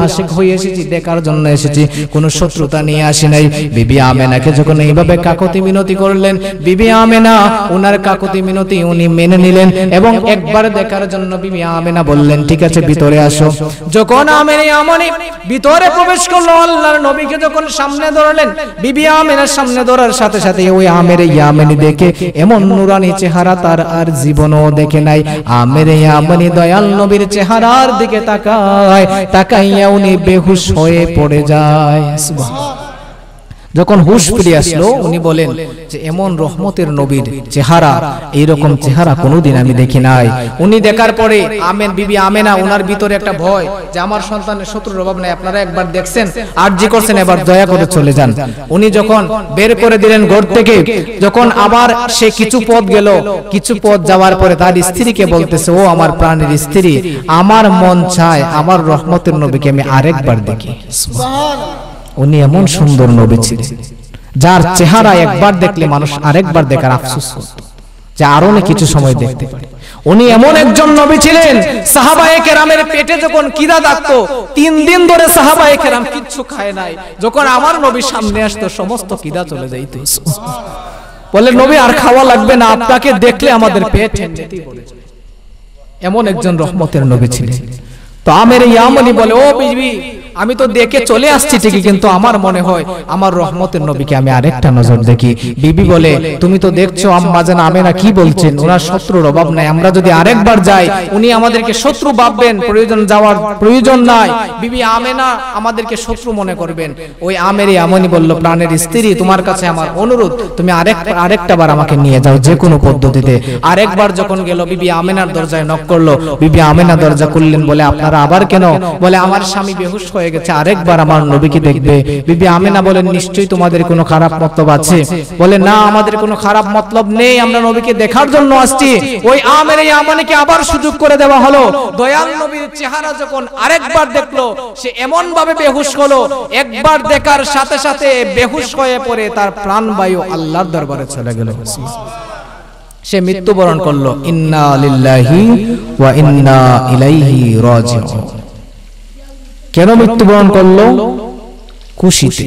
আশিক হয়ে এসেছি, দেখার জন্য এসেছি, কোনো শত্রুতা নিয়ে আসি নাই। বিবি আমেনাকে যখন এইভাবে কাকুতি মিনতি করলেন, বিবি আমেনা ওনার কাকুতি মিনতি উনি মেনে নিলেন এবং একবার দেখার জন্য বিবি আমেনা বললেন, ঠিক আছে ভিতরে আসো। যখন আমের ইয়ামানি ভিতরে প্রবেশ করলো, আল্লাহর নবীকে যখন সামনে ধরলেন, বিবি আমেনার সামনে ধরার সাথে সাথে ওই আমের ইয়ামানি দেখে এমন নুরানি চেহারা তার আর জীবনও দেখে নাই। আমের ইয়ামানি দয়াল নবীর চেহারার দিকে তাকাইয়া উনি বেহুশ হয়ে পড়ে যায়। সুবহানাল্লাহ। যখন হুশ ফিরে আসলো, উনি বলেন যে এমন রহমতের নবীর চেহারা, এইরকম চেহারা কোনোদিন আমি দেখি নাই। উনি দেখার পরে বিবি আমেনা ওনার ভিতরে একটা ভয় যে আমার সন্তানের শত্রুর অভাব নাই, আপনারা একবার দেখছেন, আরজি করছেন, এবার দয়া করে চলে যান। উনি যখন বের করে দিলেন ঘর থেকে, যখন আবার সে কিছু পথ গেল, কিছু পথ যাওয়ার পরে তার স্ত্রীকে বলতেছে, ও আমার প্রাণের স্ত্রী, আমার মন চায় আমার রহমতের নবীকে আমি আরেকবার দেখি। সুবহানাল্লাহ। উনি এমন সুন্দর নবী ছিলেন যার চেহারা একবার দেখলে মানুষ আরেকবার দেখার আফসোস করত, যে আরো কিছু সময় দেখতে পারে। উনি এমন একজন নবী ছিলেন, সাহাবায়ে কেরামের পেটে যখন কিদা থাকতো 3 দিন ধরে সাহাবায়ে কেরাম কিচ্ছু খায় নাই, যখন আমার নবী সামনে আসতো সমস্ত কিদা চলে যাইত। বলে নবী আর খাওয়া লাগবে না, আপনাকে দেখলে আমাদের পেট এমনিতেই ভরে যায়। এমন একজন রহমতের নবী ছিলেন। তো আমের ইয়ামানি বলে, ও বিবি, আমি তো দেখে চলে আসছি ঠিকই, কিন্তু আমার মনে হয় আমার রহমতের নবীকে আমি আরেকটা নজর দেখি। বিবি বলে, তুমি তো দেখছো আম্মা জান আমেনা কি বলছেন, ওনার শত্রুর অভাব নাই, আমরা যদি আরেকবার যাই উনি আমাদেরকে শত্রু ভাববেন, যাওয়ার প্রয়োজন নাই, বিবি আমেনা আমাদেরকে শত্রু মনে করবেন। ওই আমের ইয়ামানি বলল, প্রাণের স্ত্রী, তোমার কাছে আমার অনুরোধ, তুমি আরেকটা বার আমাকে নিয়ে যাও যে কোনো পদ্ধতিতে। আরেকবার যখন গেল, বিবি আমেনার দরজায় নক করলো, বিবি আমেনা দরজা খুললেন। বলে, আপনারা আবার কেন? বলে, আমার স্বামী বেহুশ হয়ে গেছে, আরেকবার আমার নবীকে দেখবে। বিবি আমেনা বলেন, নিশ্চয়ই তোমাদের কোনো খারাপ মতলব আছে। বলে, না, আমাদের কোনো খারাপ মতলব নেই, আমরা নবীকে দেখার জন্য আসছি। ওই আমের ইয়ামানিকে আবার সুযোগ করে দেওয়া হলো। দয়াল নবীর চেহারা যখন আরেকবার দেখলো, সে এমন ভাবে বেহুশ হলো, একবার দেখার সাথে সাথে বেহুশ হয়ে পড়ে তার প্রাণবায়ু আল্লাহর দরবারে চলে গেল। সে মৃত্যুবরণ করলো। ইন্না লিল্লাহি ওয়া ইন্না ইলাইহি রাজিউন। কেন মৃত্যুবরণ করলো? খুশিতে,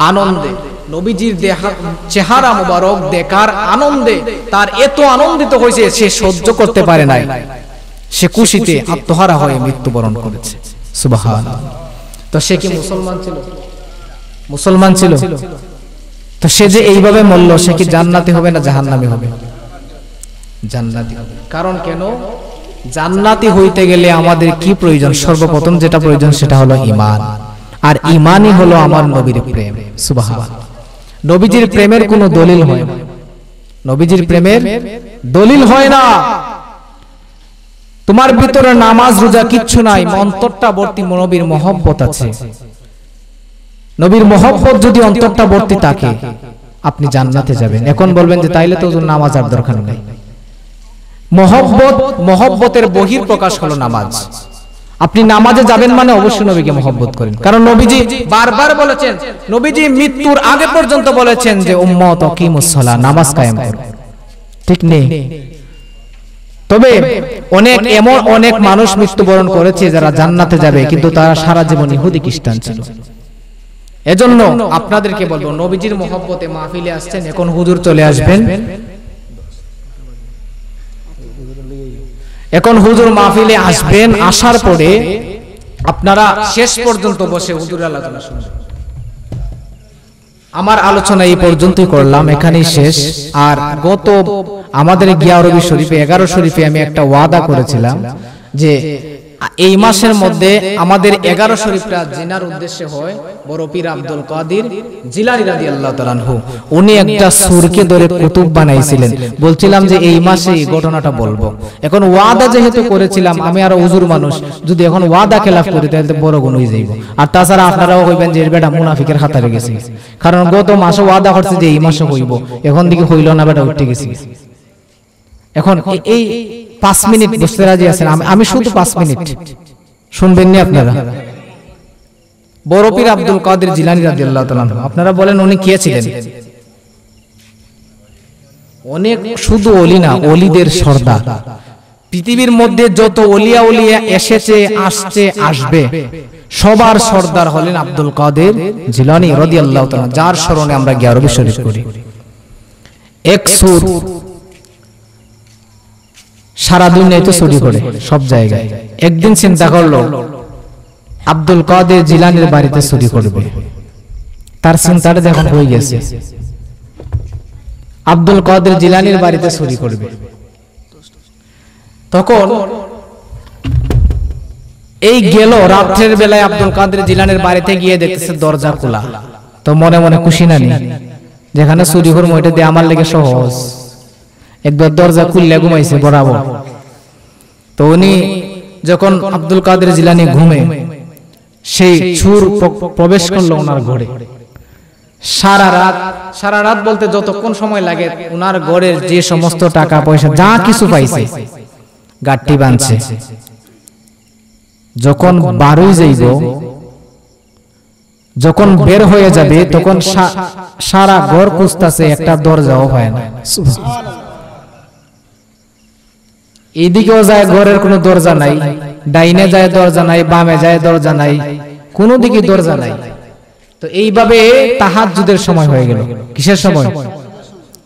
আনন্দে, নবীজির চেহারা মুবারক দেখার আনন্দে তার এত আনন্দিত হয়েছে সে সহ্য করতে পারে নাই, সে খুশিতে আত্মহারা হয়ে মৃত্যুবরণ করেছে। সুবহানাল্লাহ। তো সে কি মুসলমান ছিল? মুসলমান ছিল। তো সে যে এইভাবে মরল, সে কি জান্নাতি হবে না জাহান্নামী হবে? জান্নাতি হবে। কারণ কেন? জান্নাতি হইতে গেলে আমাদের কি প্রয়োজন? সর্বপ্রথম যেটা প্রয়োজন সেটা হলো ঈমান, আর ঈমানই হলো আমার নবীর প্রেম। সুবহানাল্লাহ। নবীজির প্রেমের কোনো দলিল হয় না, নবীজির প্রেমের দলিল হয় না। তোমার ভিতরে নামাজ রোজা কিচ্ছু নাই, অন্তরটা ভর্তি নবীর মহব্বত আছে। নবীর মহব্বত যদি অন্তরটা ভর্তি থাকে, আপনি জান্নাতে যাবেন। এখন বলবেন যে তাইলে তো নামাজ আর দরকার নেই। মহব্বতের বহির প্রকাশ হলো নামাজ। আপনি নামাজে যাবেন মানে অবশ্যই নবীকে মহব্বত করেন, কারণ নবীজি বারবার বলেছেন, নবীজি মৃত্যুর আগে পর্যন্ত বলেছেন যে উম্মত আকিমুস সালাহ, নামাজ কায়েম করো। ঠিক নেই? তবে অনেক মানুষ মৃত্যুবরণ করেছে যারা জান্নাতে যাবে, কিন্তু তারা সারা জীবন ইহুদি খ্রিস্টান ছিল। এজন্য আপনাদেরকে বলবো, নবীজির মহব্বতে মাহফিলে আসছেন, এখন হুজুর চলে আসবেন, এখন হুজুর মাহফিলে আসবেন, আসার পরে আপনারা শেষ পর্যন্ত বসে হুজুরের আলোচনা শুনবেন। আমার আলোচনা এই পর্যন্তই করলাম, এখানেই শেষ। আর গত আমাদের গিয়ারবি শরীফে 11 শরীফে আমি একটা ওয়াদা করেছিলাম যে এই মাসের মধ্যে আমাদের 11 শরীফটা জিনার উদ্দেশ্যে হয় বড় পীর আব্দুল কাদের জিলানী রাদিয়াল্লাহু তাআলা আনহু। উনি একটা সূরকে ধরে কুতুব বানাইছিলেন। বলছিলাম যে এই মাসে এই ঘটনাটা বলবো। এখন ওয়াদা যেহেতু করেছিলাম, আমি আর হুজুর মানুষ, যদি এখন ওয়াদা খেলাফ করি তাহলে বড় গুণ হয়ে যাইব। আর তাছাড়া আপনারাও কইবেন যে এর বেটা মুনাফিকের খাতারে গেছে, কারণ গত মাসে ওয়াদা করছে যে এই মাসে হইব, এখন দিকে হইল না, বেটা উঠে গেছে। এখন এই 5 মিনিট বসতে রাজি আছেন? আমি শুধু 5 মিনিট শুনবেন নি আপনারা? বড় পীর আব্দুল কাদের জিলানী রাদিয়াল্লাহু তাআলা আনহু, আপনারা বলেন উনি কে ছিলেন? অনেক, শুধু ওলি না, ওলিদের সর্দার। পৃথিবীর মধ্যে যত ওলিয়া উলিয়া এসেছে, আসছে, আসবে, সবার সর্দার হলেন আব্দুল কাদের জিলানী রাদিয়াল্লাহু তাআলা, যার স্মরণে আমরা গিয়ারবি শরীফ করি। এক সুর সারা দুনিয়ায় তো চুরি করে, সব জায়গায়। একদিন চিন্তা করলো আব্দুল কাদের জিলানীর বাড়িতে চুরি করবে। তার চিন্তাটা যখন হয়ে গেছে, আব্দুল কাদের জিলানীর বাড়িতে চুরি করবে, তখন এই গেল রাত্রের বেলায় আব্দুল কাদের জিলানীর বাড়িতে গিয়ে দেখতেছে দরজা খোলা। তো মনে মনে খুশি না নি, যেখানে চুরি করবো এটা দিয়ে আমার লেগে সহজ, একবার দরজা খুললে ঘুমাইছে বরাবর। তো উনি যখন আব্দুল কাদের জিলানী ঘুমে, সেই চোর প্রবেশ করলো ওনার ঘরে। সারা রাত বলতে যতক্ষণ সময় লাগে, ওনার ঘরের যে সমস্ত টাকা পয়সা যা কিছু পাইছে গাঁটটি বাঁধছে। যখন বারোই যাইব, যখন বের হয়ে যাবে, তখন সারা ঘর খুঁজতেছে, একটা দরজাও হয় না। এইদিকেও যায়, ঘরের কোনো দরজা নাই, ডাইনে যায় দরজা নাই, বামে যায় দরজা নাই, কোনো দিকে দরজা নাই। তো এইভাবে তাহাজ্জুদের সময় হয়ে গেল। কিসের সময়?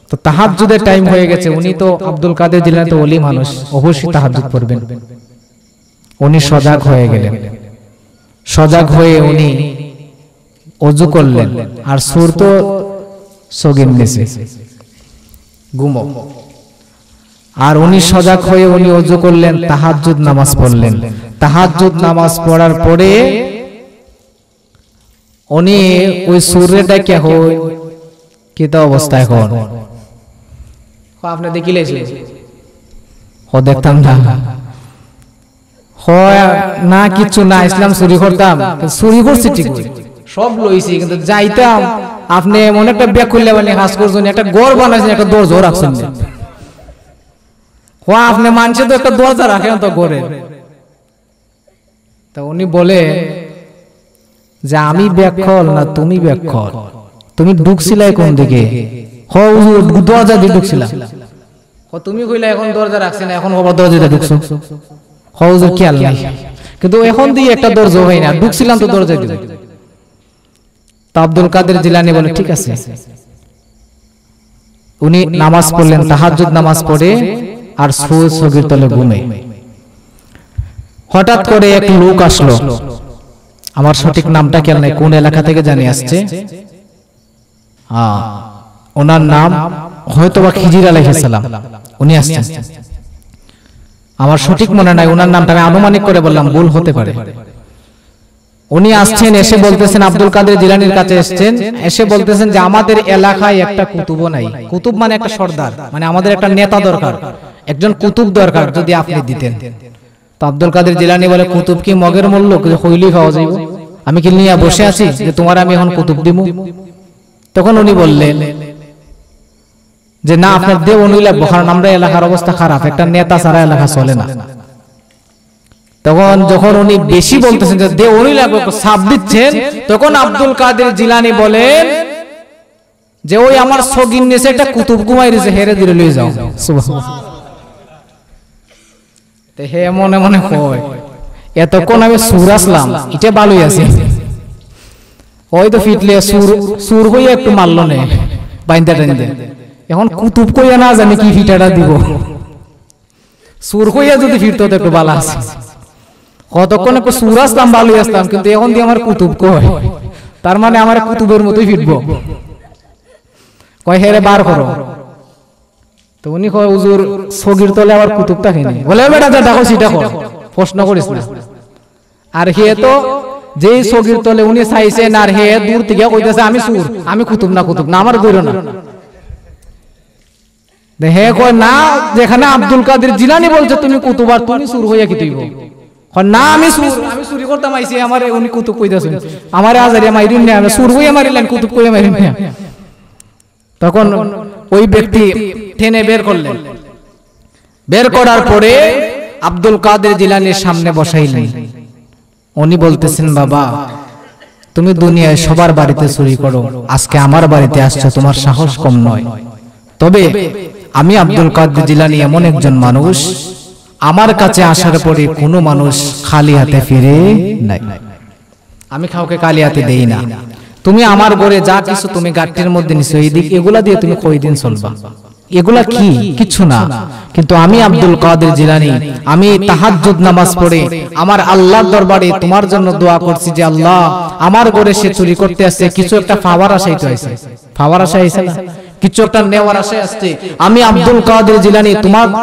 তো তাহাজ্জুদের টাইম হয়ে গেছে। উনি তো আব্দুল কাদের জিলানী তো ওলি মানুষ, অবশ্যই তাহাজ্জুদ পড়বেন। উনি সজাগ হয়ে গেলেন। সজাগ হয়ে উনি ওযু করলেন, আর সুর তো সগিন নেছে ঘুমো। আর উনি সজাগ হয়ে উনি ওযু করলেন, তাহাজ্জুদ নামাজ পড়লেন। তাহাজ্জুদ নামাজ পড়ার পরে উনি ওই সুরে ডাকে, হয় কি তো অবস্থা এখন আপনি দেখিলে দেখতাম না কিছু না, ইসলাম চুরি করতাম, চুরি করছি ঠিক সব লইছি, কিন্তু যাইতাম আপনি এমন একটা ব্যাগ খুললে মানে কাজ করছেন, একটা গড় বানাইছেন, একটা দরজা রাখছেন। আপনি মানছে তো একটা দরজা রাখেন তো গড়ে। তা উনি বলে যে আমি ব্যাখ্যল না তুমি ব্যাখ্যল, তুমি ঢুকছিলাই কোন দিকে? দরজা দিয়ে ঢুকছিলাম। তুমি কইলা এখন দরজা রাখছি না, এখন আবার দরজা দিয়ে ঢুকছো, হুজুর খেয়াল নাই, কিন্তু এখন দিয়ে একটা দরজা হয় না, ঢুকছিলাম তো দরজা দিয়ে। তা আব্দুল কাদের জিলানী বলে ঠিক আছে। উনি নামাজ পড়লেন, তাহাজ্জুদ নামাজ পড়ে আর সগীর তলে ঘুমে। হঠাৎ করে এক লোক আসলো, আমার সঠিক নামটা খেয়াল নাই, কোন এলাকা থেকে জানি আসছে। ওনার নাম হয়তোবা খিজির আলাইহিস সালাম, উনি আসছেন। আমার সঠিক মনে নাই, ওনার নামটা আমি আনুমানিক করে বললাম, ভুল হতে পারে। উনি আসছেন, এসে বলতেছেন আব্দুল কাদের জিলানীর কাছে এসেছেন, এসে বলতেছেন যে আমাদের এলাকায় একটা কুতুবও নাই। কুতুব মানে একটা সর্দার, মানে আমাদের একটা নেতা দরকার, একজন কুতুব দরকার, যদি আপনি দিতেন। তো আব্দুল কাদের জিলানী বলে, কুতুব কি মগের মূল্য হইলি খাওয়া যাইব? আমি কি নিয়ে বসে আছি যে তোমার আমি এখন কুতুব দিব? তখন উনি বললেন যে না, আপনার দেব উনি লাগবো, কারণ আমরা এলাকার অবস্থা খারাপ, একটা নেতা ছাড়া এলাকা চলে না। তখন যখন উনি বেশি বলতেছেন যে দেব উনি লাগবে, সাপ দিচ্ছেন, তখন আব্দুল কাদের জিলানী বলেন যে ওই আমার সগিন নেছে একটা কুতুব ঘুমাই রয়েছে, হেরে দিলে লয়ে যাও। হে মনে মনে কয় এতক্ষণ আমি সুর আসলাম, এটা ভালোই আছে, ওই তো ফিটলে সুর হইয়া একটু মারলো নে বাইন্দা টাইন্দে, এখন কুতুব কইয়া না জানি কি ফিটাটা দিব, সুর হইয়া যদি ফিরতো তো একটু ভালো আছে। কতক্ষণ একটু সুর আসলাম, ভালোই আসলাম, কিন্তু এখন দিয়ে আমার কুতুব কয়, তার মানে আমার কুতুবের মতোই ফিরবো। কয় হেরে বার করো। তো উনি কয় হুজুর সগীর তলে আবার কুতুবটা কিনে, বলে বেটা যা দেখো সেটা কর, প্রশ্ন করিস না। আর হে তো যেই সগীর তলে উনি চাইছেন, আর হে দূর থেকে কইতেছে আমি সুর, আমি কুতুব না, কুতুব না, আমার দূরে না। হে কয় না, যেখানে আব্দুল কাদের জিলানী বলছে তুমি কুতুব, আর তুমি সুর হইয়া কি তুইব? না আমি সুর, আমি চুরি করতাম আইছি, আমারে উনি কুতুব কইতেছেন, আমারে আজারিয়া মাইরিন না, আমি সুর হইয়া মারিলেন, কুতুব কইয়া মারিন না। তখন ওই ব্যক্তি টেনে বের করলেন, বের করার পরে আব্দুল কাদের জিলানীর সামনে বসাইলেন। উনি বলতেছেন বাবা তুমি দুনিয়ায় সবার বাড়িতে চুরি করো, আজকে আমার বাড়িতে আসছো, তোমার সাহস কম নয়, তবে আমি আব্দুল কাদের জিলানী এমন একজন মানুষ, আমার কাছে আসার পরে কোনো মানুষ খালি হাতে ফিরে নাই। আমি কাউকে খালি হাতে দেই না। তুমি আমার ঘরে যা কিছু তুমি গাট্টির মধ্যে নিছো, এই দিক এগুলা দিয়ে তুমি কয়দিন চলবা? এগুলা কি? কিছু না। কিন্তু আমি আব্দুল কাদের জিলানী, আমি তাহাজ্জুদ নামাজ পড়ে আমার আল্লাহর দরবারে তোমার জন্য দোয়া করছি যে আল্লাহ, আমার ঘরে সে চুরি করতে আসছে, কিছু একটা পাওয়ার আশাই তো আছে, পাওয়ার আশাই আছে না, কিছু একটা নেওয়ার আশায় আসছে। আমি আব্দুল কাদের জিলানী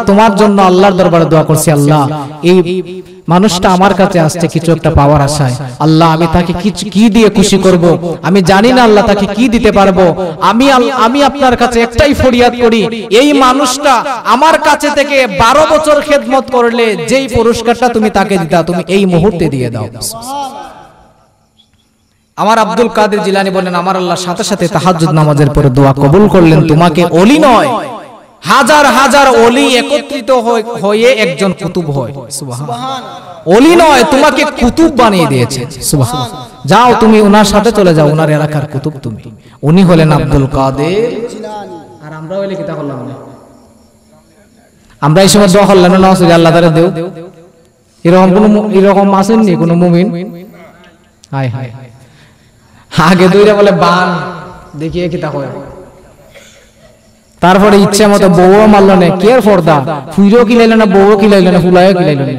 তোমার জন্য আল্লাহর দরবারে দোয়া করছি, আল্লাহ এই মানুষটা আমার কাছে আসছে কিছু একটা পাওয়ার আশায়, আল্লাহ আমি তাকে কি দিয়ে খুশি করব, আমি জানি না আল্লাহ তাকে কি দিতে পারবো। আমি আপনার কাছে একটাই ফরিয়াদ করি, এই মানুষটা আমার কাছে থেকে 12 বছর খেদমত করলে যেই পুরস্কারটা তুমি তাকে দিতা, তুমি এই মুহূর্তে দিয়ে দাও। আমার আব্দুল কাদের জিলানী বলেন, আমার আল্লাহ সাথে সাথে তাহাজ্জুদ নামাজের পরে দোয়া কবুল করলেন, তোমাকে ওলি নয়, হাজার হাজার ওলি একত্রিত হয়ে একজন কুতুব হয়। সুবহানাল্লাহ। ওলি নয়, তোমাকে কুতুব বানিয়ে দিয়েছে। সুবহানাল্লাহ। যাও তুমি ওনার সাথে চলে যাও, ওনার এলাকার কুতুব তুমি। উনি হলেন আব্দুল কাদের জিলানী। আর আমরা হইলে কি তা করলাম না? আমরা এই সময় দোয়া করলাম না, আল্লাহ তাআলা দেও, এরকম আসেননি কোন মুমিন? হায় হায়, আগে দুইটা বলে বান দেখিয়ে কি তা হয়, তারপরে ইচ্ছা মতো বউও মারল না, কে পর্দা, ফুইরও কিলাইল না, বউও কিলাইল না, ফুলাইও কিলাইল না,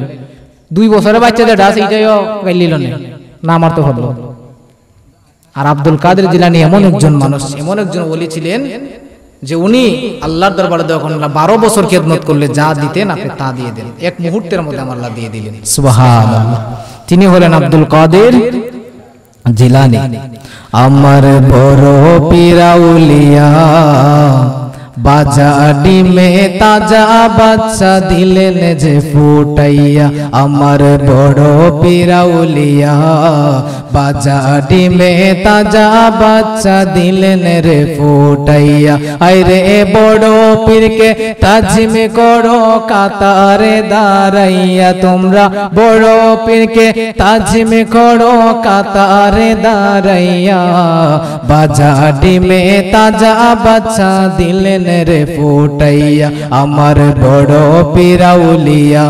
2 বছরের বাচ্চাদের ডাস এইটাও গাইলিল না, আমার তো হলো। আর আব্দুল কাদের জিলানী এমন একজন মানুষ, এমন একজন ওলি ছিলেন যে উনি আল্লাহর দরবারে যখন 12 বছর খেদমত করলে যা দিতেন আপনি তা দিয়ে দেন, এক মুহূর্তের মধ্যে আমার আল্লাহ দিয়ে দিলেন। সুবহানাল্লাহ। তিনি হলেন আব্দুল কাদের জিলানী। আমার বড় পিরাউলিয়া, বাজা ডিমে তাজা বাচ্চা দিলেন যে ফুটাইয়া, আমার বড় পিরাউলিয়া, বাজা ডিমে তাজা বাচ্চা দিলেন রে ফুটাইয়া। আইরে বড় পীরকে তাজিমে করো কাতারে দাঁড়াইয়া, তোমরা বড় পীরকে তাজিমে করো কাতারে দাঁড়াইয়া, বাজা ডিমে তাজা বাচ্চা দিলেন রে ফুটাইয়া, আমার বড় পিরাউলিয়া,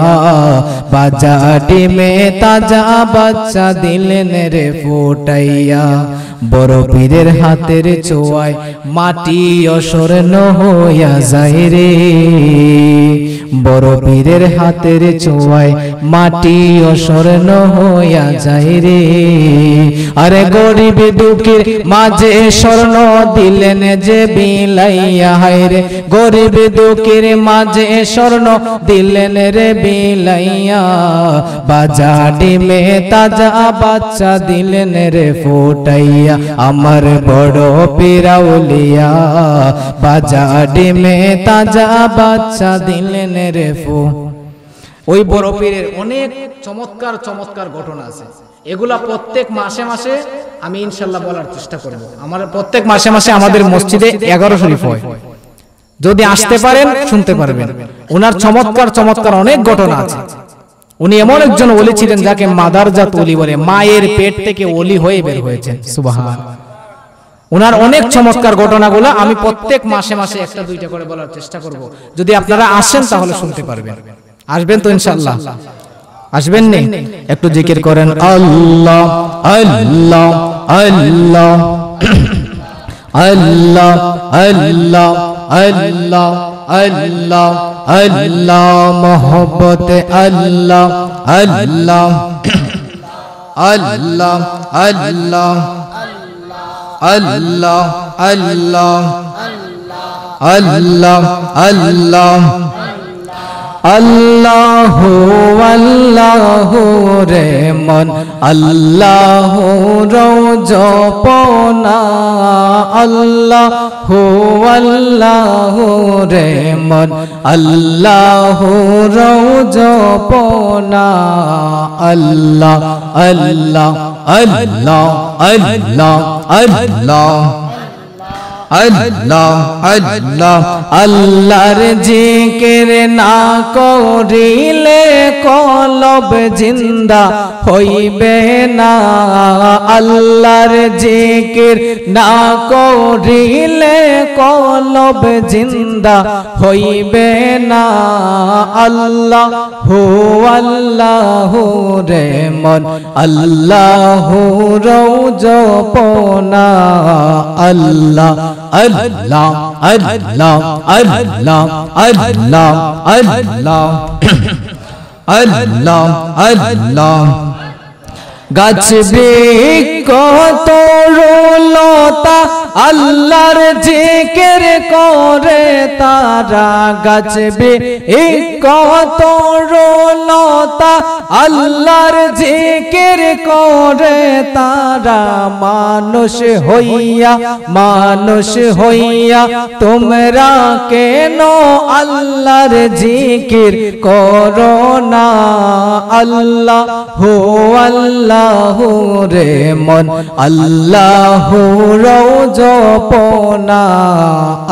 বাজা ডিমে তাজা বাচ্চা দিলেন রে ফুটাইয়া। বড় পীরের হাতের ছোঁয়ায় মাটি অস্বর্ণ হইয়া যায় রে, বড় পীরের হাতের ছোঁয়ায় মাটি অস্বর্ণ হইয়া যায় রে। আরে গরিব দুঃখের মাঝে স্বর্ণ দিলেন যে বিলাইয়া, হায় রে গরিব দুঃখের মাঝে স্বর্ণ দিলেন রে বিলাইয়া, বাজা ডিমে তাজা বাচ্চা দিলেন রে ফুটাইয়া, আমার বড় পিরাউলিয়া, বাজা ডিমে তাজা বাচ্চা দিলেন রে ফু। ওই বড় পীরের অনেক চমৎকার চমৎকার ঘটনা আছে, এগুলা প্রত্যেক মাসে মাসে আমি ইনশাআল্লাহ বলার চেষ্টা করব। আমার প্রত্যেক মাসে মাসে আমাদের মসজিদে 11 শরীফ হয়, যদি আসতে পারেন শুনতে পারবেন। ওনার চমৎকার চমৎকার অনেক ঘটনা আছে। উনি এমন একজন ওলি ছিলেন যাকে মাদারজাত ওলি বলে, মায়ের পেট থেকে ওলি হয়ে বের হয়েছেন। সুবহানাল্লাহ। ওনার অনেক চমৎকার ঘটনাগুলো আমি প্রত্যেক মাসে মাসে একটা দুইটা করে বলার চেষ্টা করব। যদি আপনারা আসেন তাহলে শুনতে পারবেন। আসবেন তো ইনশাআল্লাহ? আসবেন নি? একটু জিকির করেন, আল্লাহ আল্লাহ আল্লাহ আল্লাহ আল্লাহ আল্লাহ আল্লাহ আল্লাহ, মোহব্বতে আল্লাহ আল্লাহ আল্লাহ আল্লাহ আল্লাহ আল্লাহ আল্লাহ আল্লাহ আল্লাহু আল্লাহু রে মন, আল্লাহু রোজপনা, আল্লাহু আল্লাহু রে মন, আল্লাহু রোজপনা, আল্লাহ আল্লাহ আল্লাহ আল্লাহ আল্লাহ আল্লাহ আল্লাহ আল্লাহর জিকির না করিলে কলব জিন্দা হইবে না আল্লাহর জিকির না করিলে কলব জিন্দা হইবে না আল্লাহু আল্লাহু রে মন আল্লাহু রওজপনা আল্লাহ আল্লাহ আল্লাহ আল্লাহ আল্লাহ আল্লাহ আল্লাহ আল্লাহ গাছ বৃক্ষ তরুলতা আল্লাহর জিকির করে তারা গাছ বৃক্ষ তরুলতা আল্লাহর জিকির করে তারা মানুষ হইয়া তোমরা কেন আল্লাহর জিকির করো না আল্লাহু আল্লাহু রে মন আল্লাহু রওজপনা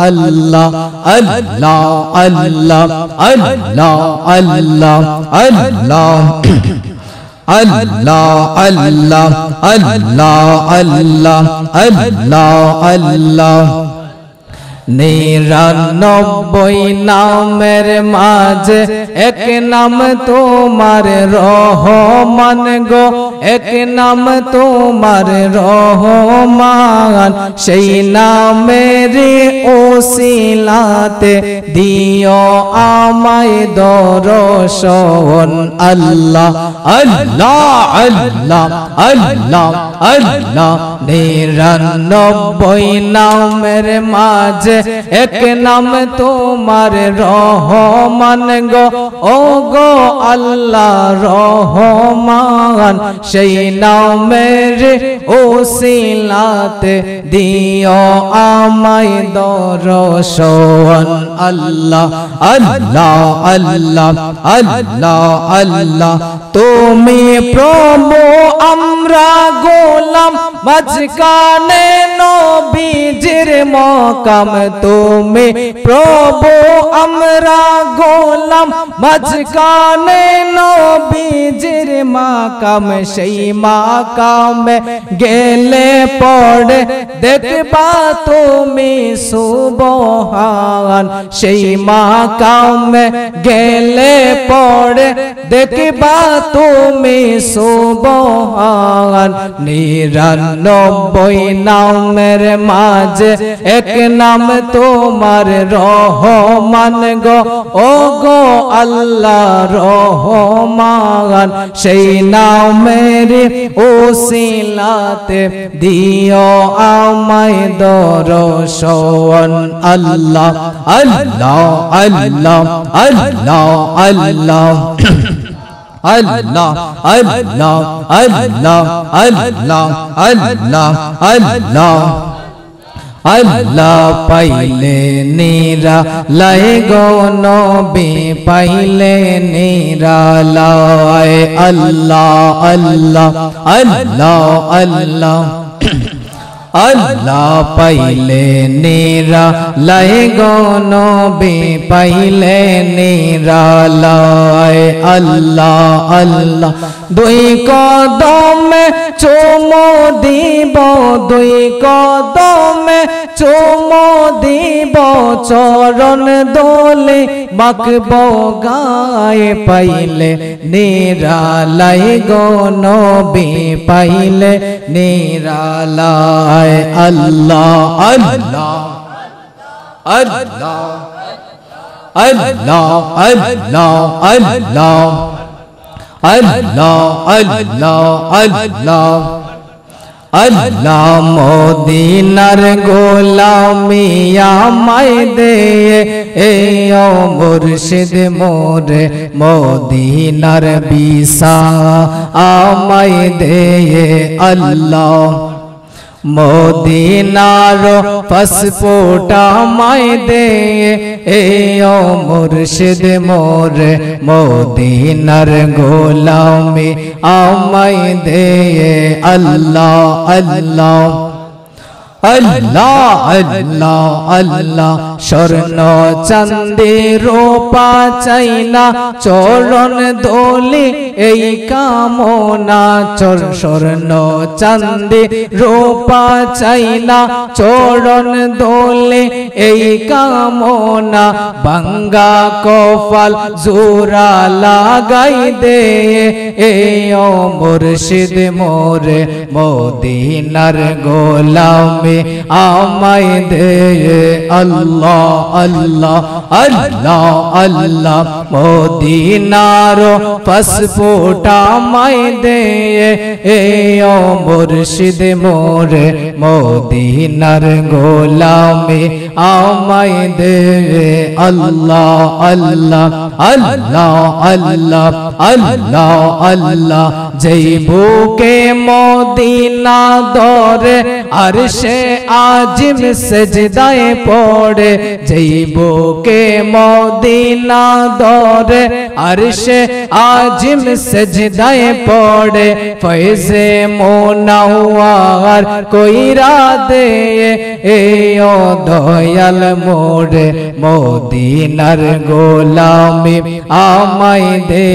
আল্লাহ আল্লাহ আল্লাহ আল্লাহ আল্লাহ আল্লাহ আল্লাহ আল্লাহ আল্লাহ আল্লাহ আল্লাহ আল্লাহ 99 নামের মাঝে এক নাম তোমার রহমান গো এক নাম তোমার রহমান সেই নামের ওসিলাতে দিও আমায় দর্শন আল্লাহ আল্লাহ আল্লাহ আল্লাহ আল্লাহ 99 নামের মাঝে এক নাম তোমার রহমান গো ও গো আল্লাহ রহমান সেই নামের ওসিলাতে দিও আমায় দর্শন আল্লাহ আল্লাহ আল্লাহ আল্লাহ আল্লাহ তুমি প্রভু আমরা গোলাম মাঝখানে নবীজির মকাম তুমি প্রভু আমরা গোলাম মাঝখানে নবীজির মাকাম সেই মাকামে গেলে পড়ে দেখবা তুমি সুবহান সেই মাকামে গেলে পড়ে দেখবা তুমি সুবহান 99 নামের মাঝে এক নাম তোমার রহমান গো ও গো আল্লাহ রহমান সেই নামের ওসিলাতে দিও আমায় দর্শন আল্লাহ আল্লাহ আল্লাহ আল্লাহ আল্লাহ আল্লাহ আল্লাহ আল্লাহ আল্লাহ আল্লাহ আল্লাহ আল্লাহ পাইলে নিরা লাই গো নবী পাইলে নিরা লাই আল্লাহ আল্লাহ আল্লাহ আল্লাহ আল্লাহ পাইলে নিরা লাই গো নবী পাইলে নিরা লাই আল্লাহ আল্লাহ দুই কদমে চুমো দিব দুই কদমে চুমো দিব চরণ দোলে মাখব গায়ে পাইলে নিরালাই গো নবী পাইলে নিরালাই আল্লাহ আল্লাহ আল্লাহ আল্লাহ আল্লাহ আল্লাহ আল্লাহ আল্লাহ আল্লাহ আল্লাহ মদিনার গোলামি আমায় দে এ ও মুর্শিদ মোরে মদিনার বিসা আমায় দে আল্লাহ মদিনার পাসপোর্ট আমায় দে এ ও মুর্শিদ মোরে মদিনার গোলামি আমায় দে আল্লাহ আল্লাহ আল্লাহ আল্লাহ আল্লাহ স্বর্ণ চাঁদে রূপা চাই না চরণ দোলে এই কামনা স্বর্ণ চাঁদে রূপা চাই না চরণ দোলে এই কামনা বাঙ্গা কপাল জোড়া লাগাই দে এই ও মুর্শিদ মোরে মদিনার গোলামে আমায় দে আল্লাহ আল্লাহ আল্লাহ আল্লাহ মদিনার পাসপোর্ট আমায় দে ও মুর্শিদ মোরে মদিনার গোলামে আমায় দে আল্লাহ আল্লাহ আল্লাহ আল্লাহ আল্লাহ আল্লাহ যেই বুকে মদিনা ধরে আরশে আজিম সেজদায় পড়ে যেই বুকে মদিনা ধরে আরশে আজিম সেজদায় পড়ে ফয়জে মুনাওয়ার কইরা দে ও দয়াল মোরে মদিনার গোলামি আমায় দে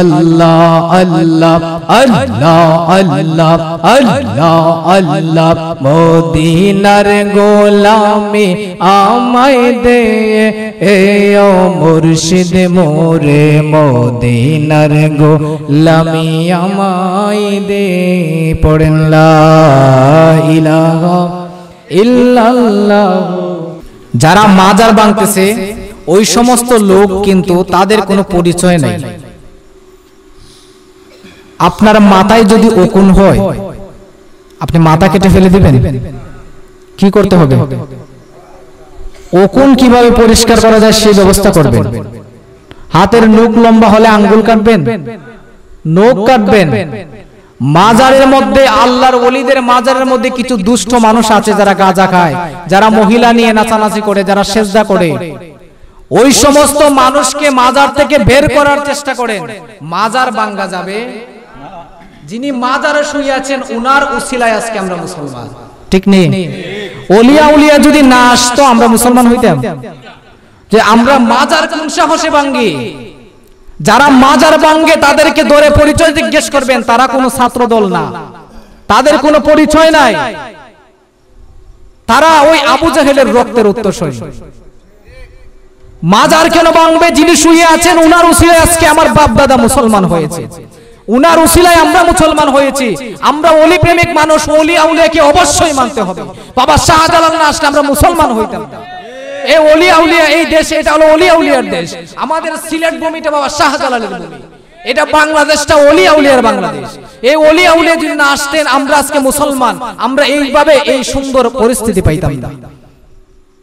আল্লাহ আল্লাহ আল্লাহ আল্লাহ আল্লাহ আল্লাহ মদিনার গোলামি আমায় দে ও মুর্শিদ মোরে মদিনার গোলামি আমায় দে পড়েন লা ইলাহা ইল্লাল্লাহ। যারা মাজার ভাঙতেছে ওই সমস্ত লোক কিন্তু তাদের কোনো পরিচয় নাই। আপনার মাথায় যদি ওকুন হয় আপনি মাথা কেটে ফেলে দিবেন, কি করতে হবে? ওকুন কিভাবে পরিষ্কার করা যায় সেই ব্যবস্থা করবেন। হাতের নখ লম্বা হলে আঙ্গুল কাটবেন, নখ কাটবেন। মাজারের মধ্যে আল্লাহর ওলিদের মাজারের মধ্যে কিছু দুষ্ট মানুষ আছে যারা গাঁজা খায়, যারা মহিলা নিয়ে নাচানাচি করে, যারা সেজদা করে। ওই সমস্ত মানুষকে মাজার থেকে বের করার চেষ্টা করেন, মাজার ভাঙা যাবে। যিনি মাজারে শুয়ে আছেন উনার উসিলায় আজকে আমরা মুসলমান, ঠিক নেই? ওলিয়া উলিয়া যদি না আসতো আমরা মুসলমান হইতাম? যে আমরা মাজার কোন সাহসে ভাঙি? যারা মাজার ভাঙে তাদেরকে ধরে পরিচয় জিজ্ঞেস করবেন, তারা কোনো ছাত্র দল না, তাদের কোনো পরিচয় নাই, তারা ওই আবু জাহেলের রক্তের উত্তরসূরি। মাজার কেন ভাঙবে? যিনি শুয়ে আছেন উনার উসিলায় আজকে আমার বাপ দাদা মুসলমান হয়েছে, উনার উসিলায় আমরা মুসলমান হয়েছি। আমরা ওলি প্রেমিক মানুষ, ওলি আউলিয়াকে অবশ্যই মানতে হবে। বাবা শাহজালাল না আসলে আমরা মুসলমান হইতাম না। এই ওলি আউলিয়া এই দেশে, এটা হলো ওলি আউলিয়ার দেশ। আমাদের সিলেট ভূমিটা বাবা শাহজালালের ভূমি, এটা বাংলাদেশটা ওলি আউলিয়ার বাংলাদেশ। এই ওলি আউলিয়া যদি না আসতেন আমরা আজকে মুসলমান, আমরা এইভাবে এই সুন্দর পরিস্থিতি পাইতাম না।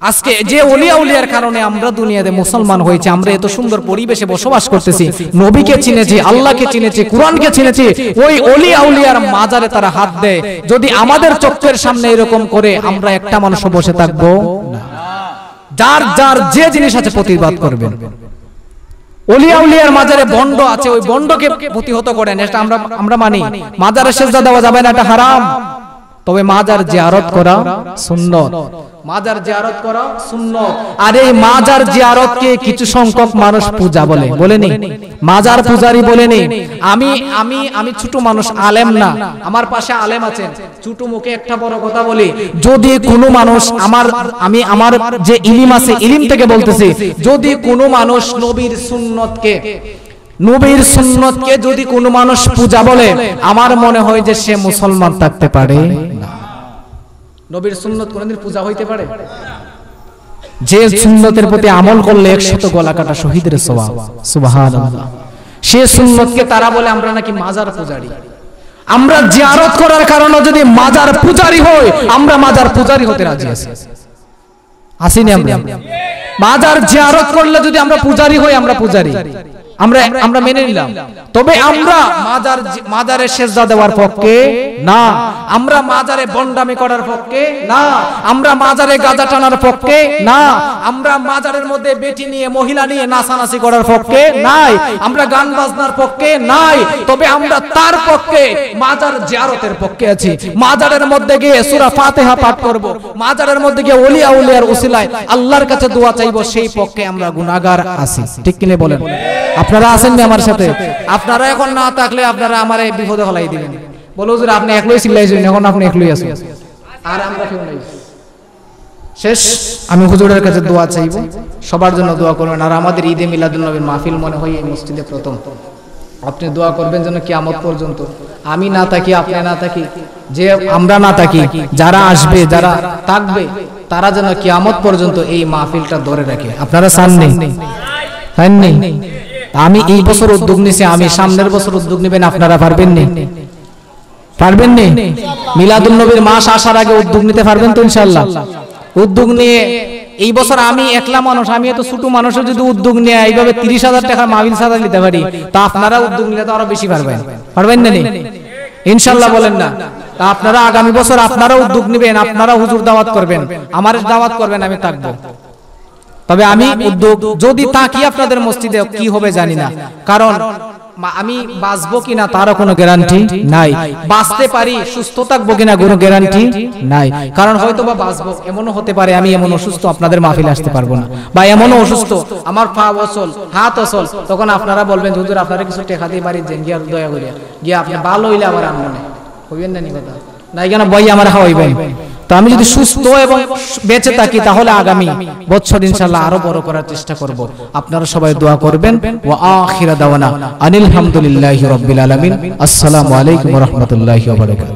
আজকে যে ওলি আউলিয়ার কারণে আমরা দুনিয়াতে মুসলমান হয়েছে, আমরা এত সুন্দর পরিবেশে বসবাস করতেছি, নবীকে চিনেছি, আল্লাহকে চিনেছি, কুরআনকে চিনেছি। ওই ওলি আউলিয়ার মাজারে তারা হাত দেয়। যদি আমাদের চোখের সামনে এরকম করে, আমরা একটা মানুষ বসে থাকবো না। যার যার যে জিনিস আছে প্রতিবাদ করবেন। ওলি আউলিয়ার মাজারে বন্ড আছে, ওই বন্ডকে প্রতিহত করেন, এটা আমরা মানি। মাজারে সেজদা দেওয়া যাবে না, এটা হারাম। তবে মাজার জিয়ারত করা সুন্নত, মাজার জিয়ারত করা সুন্নত। আর এই মাজার জিয়ারতকে কিছু সংখ্যক মানুষ পূজা বলে, বলেনি? মাজার পূজারি বলেনি। আমি আমি আমি ছোট মানুষ, আলেম না, আমার পাশে আলেম আছেন, ছোট মুখে একটা বড় কথা বলি। যদি কোনো মানুষ আমার যে ইলম আছে, ইলম থেকে বলতেছি, যদি কোনো মানুষ নবীর সুন্নতকে যদি কোনো মানুষ পূজা বলে, আমার মনে হয় যে সে মুসলমান থাকতে পারে না। নবীর সুন্নত কোনদিন পূজা হইতে পারে? যে সুন্নতের প্রতি আমল করলে 100 গলা কাটা শহীদের সওয়াব, সুবহানাল্লাহ। সে সুন্নতকে তারা বলে আমরা নাকি মাজার পূজারি। আমরা জিয়ারত করার কারণে যদি মাজার পূজারি হই, আমরা মাজার পূজারি হতে রাজি আছি, আসিনি? আমরা মাজার জিয়ারত করলে যদি আমরা পূজারি হই, আমরা পূজারি। আমরা মেনে নিলাম, তবে আমরা মাজারে সেজদা দেওয়ার পক্ষে না, আমরা মাজারে বন্ডামি করার পক্ষে না, আমরা মাজারে গাঁজা টানার পক্ষে না, আমরা মাজারের মধ্যে বেটি নিয়ে মহিলা নিয়ে নাচানাচি করার পক্ষে নাই, আমরা গান বাজনার পক্ষে নাই, তবে আমরা তার পক্ষে মাজার জিয়ারতের পক্ষে আছি। মাজারের মধ্যে গিয়ে সূরা ফাতিহা পাঠ করব, মাজারের মধ্যে গিয়ে ওলিয়া উলিয়ার উসিলায় আল্লাহর কাছে দোয়া চাইবো, সেই পক্ষে আমরা গুনাহগার আছি। ঠিক কিনা বলেন? আপনারা আছেন না আমার সাথে? আপনারা এখন না থাকলে আপনারা আমারে বিপদে ফেলাই দিবেন, বলো হুজুর আপনি একলাই চিল্লাইছেন, এখন আপনি একলাই আছেন আর আমরা কেউ নাই। শেষ, আমি হুজুরের কাছে দোয়া চাইবো, সবার জন্য দোয়া করবেন। আর আমাদের ঈদে মিলাদুন নবীর মাহফিল মনে হয় এই মসজিদে প্রথম, আপনি দোয়া করবেন যেন কিয়ামত পর্যন্ত আমি না থাকি, আপনি না থাকি, যে আমরা না থাকি, যারা আসবে যারা থাকবে তারা যেন কিয়ামত পর্যন্ত এই মাহফিলটা ধরে রাখে। আপনারা চান নেই? আমি এই বছর উদ্যোগ নিছি, আমি সামনের বছর উদ্যোগ নেবেন, আপনারা পারবেন না? পারবেন না? মিলাদুন নবীর মাস আসার আগে উদ্যোগ নিতে পারবেন তো ইনশাআল্লাহ? উদ্যোগ নিয়ে এই বছর আমি একলা মানুষ, আমি এত ছোট মানুষের যদি উদ্যোগ নিয়ে এইভাবে 30,000 টাকা মাহফিল সাজা নিতে পারি, তা আপনারা উদ্যোগ নিলে তো আরো বেশি পারবেন। পারবেন না? ইনশাআল্লাহ বলেন না? তা আপনারা আগামী বছর আপনারা উদ্যোগ নেবেন, আপনারা হুজুর দাওয়াত করবেন, আমার দাওয়াত করবেন, আমি থাকবো। তবে আমি উদ্যোগ যদি থাকি আপনাদের মসজিদে কি হবে জানি না, কারণ আমি বাঁচবো কিনা তারও কোনো গ্যারান্টি নাই, বাঁচতে পারি, সুস্থ থাকবো কিনা কোনো গ্যারান্টি নাই, কারণ হয়তো বা বাঁচবো, এমনও হতে পারে আমি এমন অসুস্থ আপনাদের মাহফিলে আসতে পারবো না, বা এমনও অসুস্থ আমার পা অচল হাত অচল, তখন আপনারা বলবেন হুজুর আপনারা কিছু টেকা দিয়ে পারি দেন, গিয়া দয়া করিয়া গিয়া আপনি ভালো হইলে আবার আমনে হইবেন না নি কথা নাই কেন বই আমার খাওয়াইবেন। তো আমি যদি সুস্থ এবং বেঁচে থাকি তাহলে আগামী বছর ইনশাআল্লাহ আরো বড় করার চেষ্টা করব। আপনারা সবাই দোয়া করবেন। ওয়া আখিরা দাওয়ানা আনিল হামদুলিল্লাহি রাব্বিল আলামিন। আসসালামু আলাইকুম ওয়া রাহমাতুল্লাহি ওয়া বারাকাতুহু।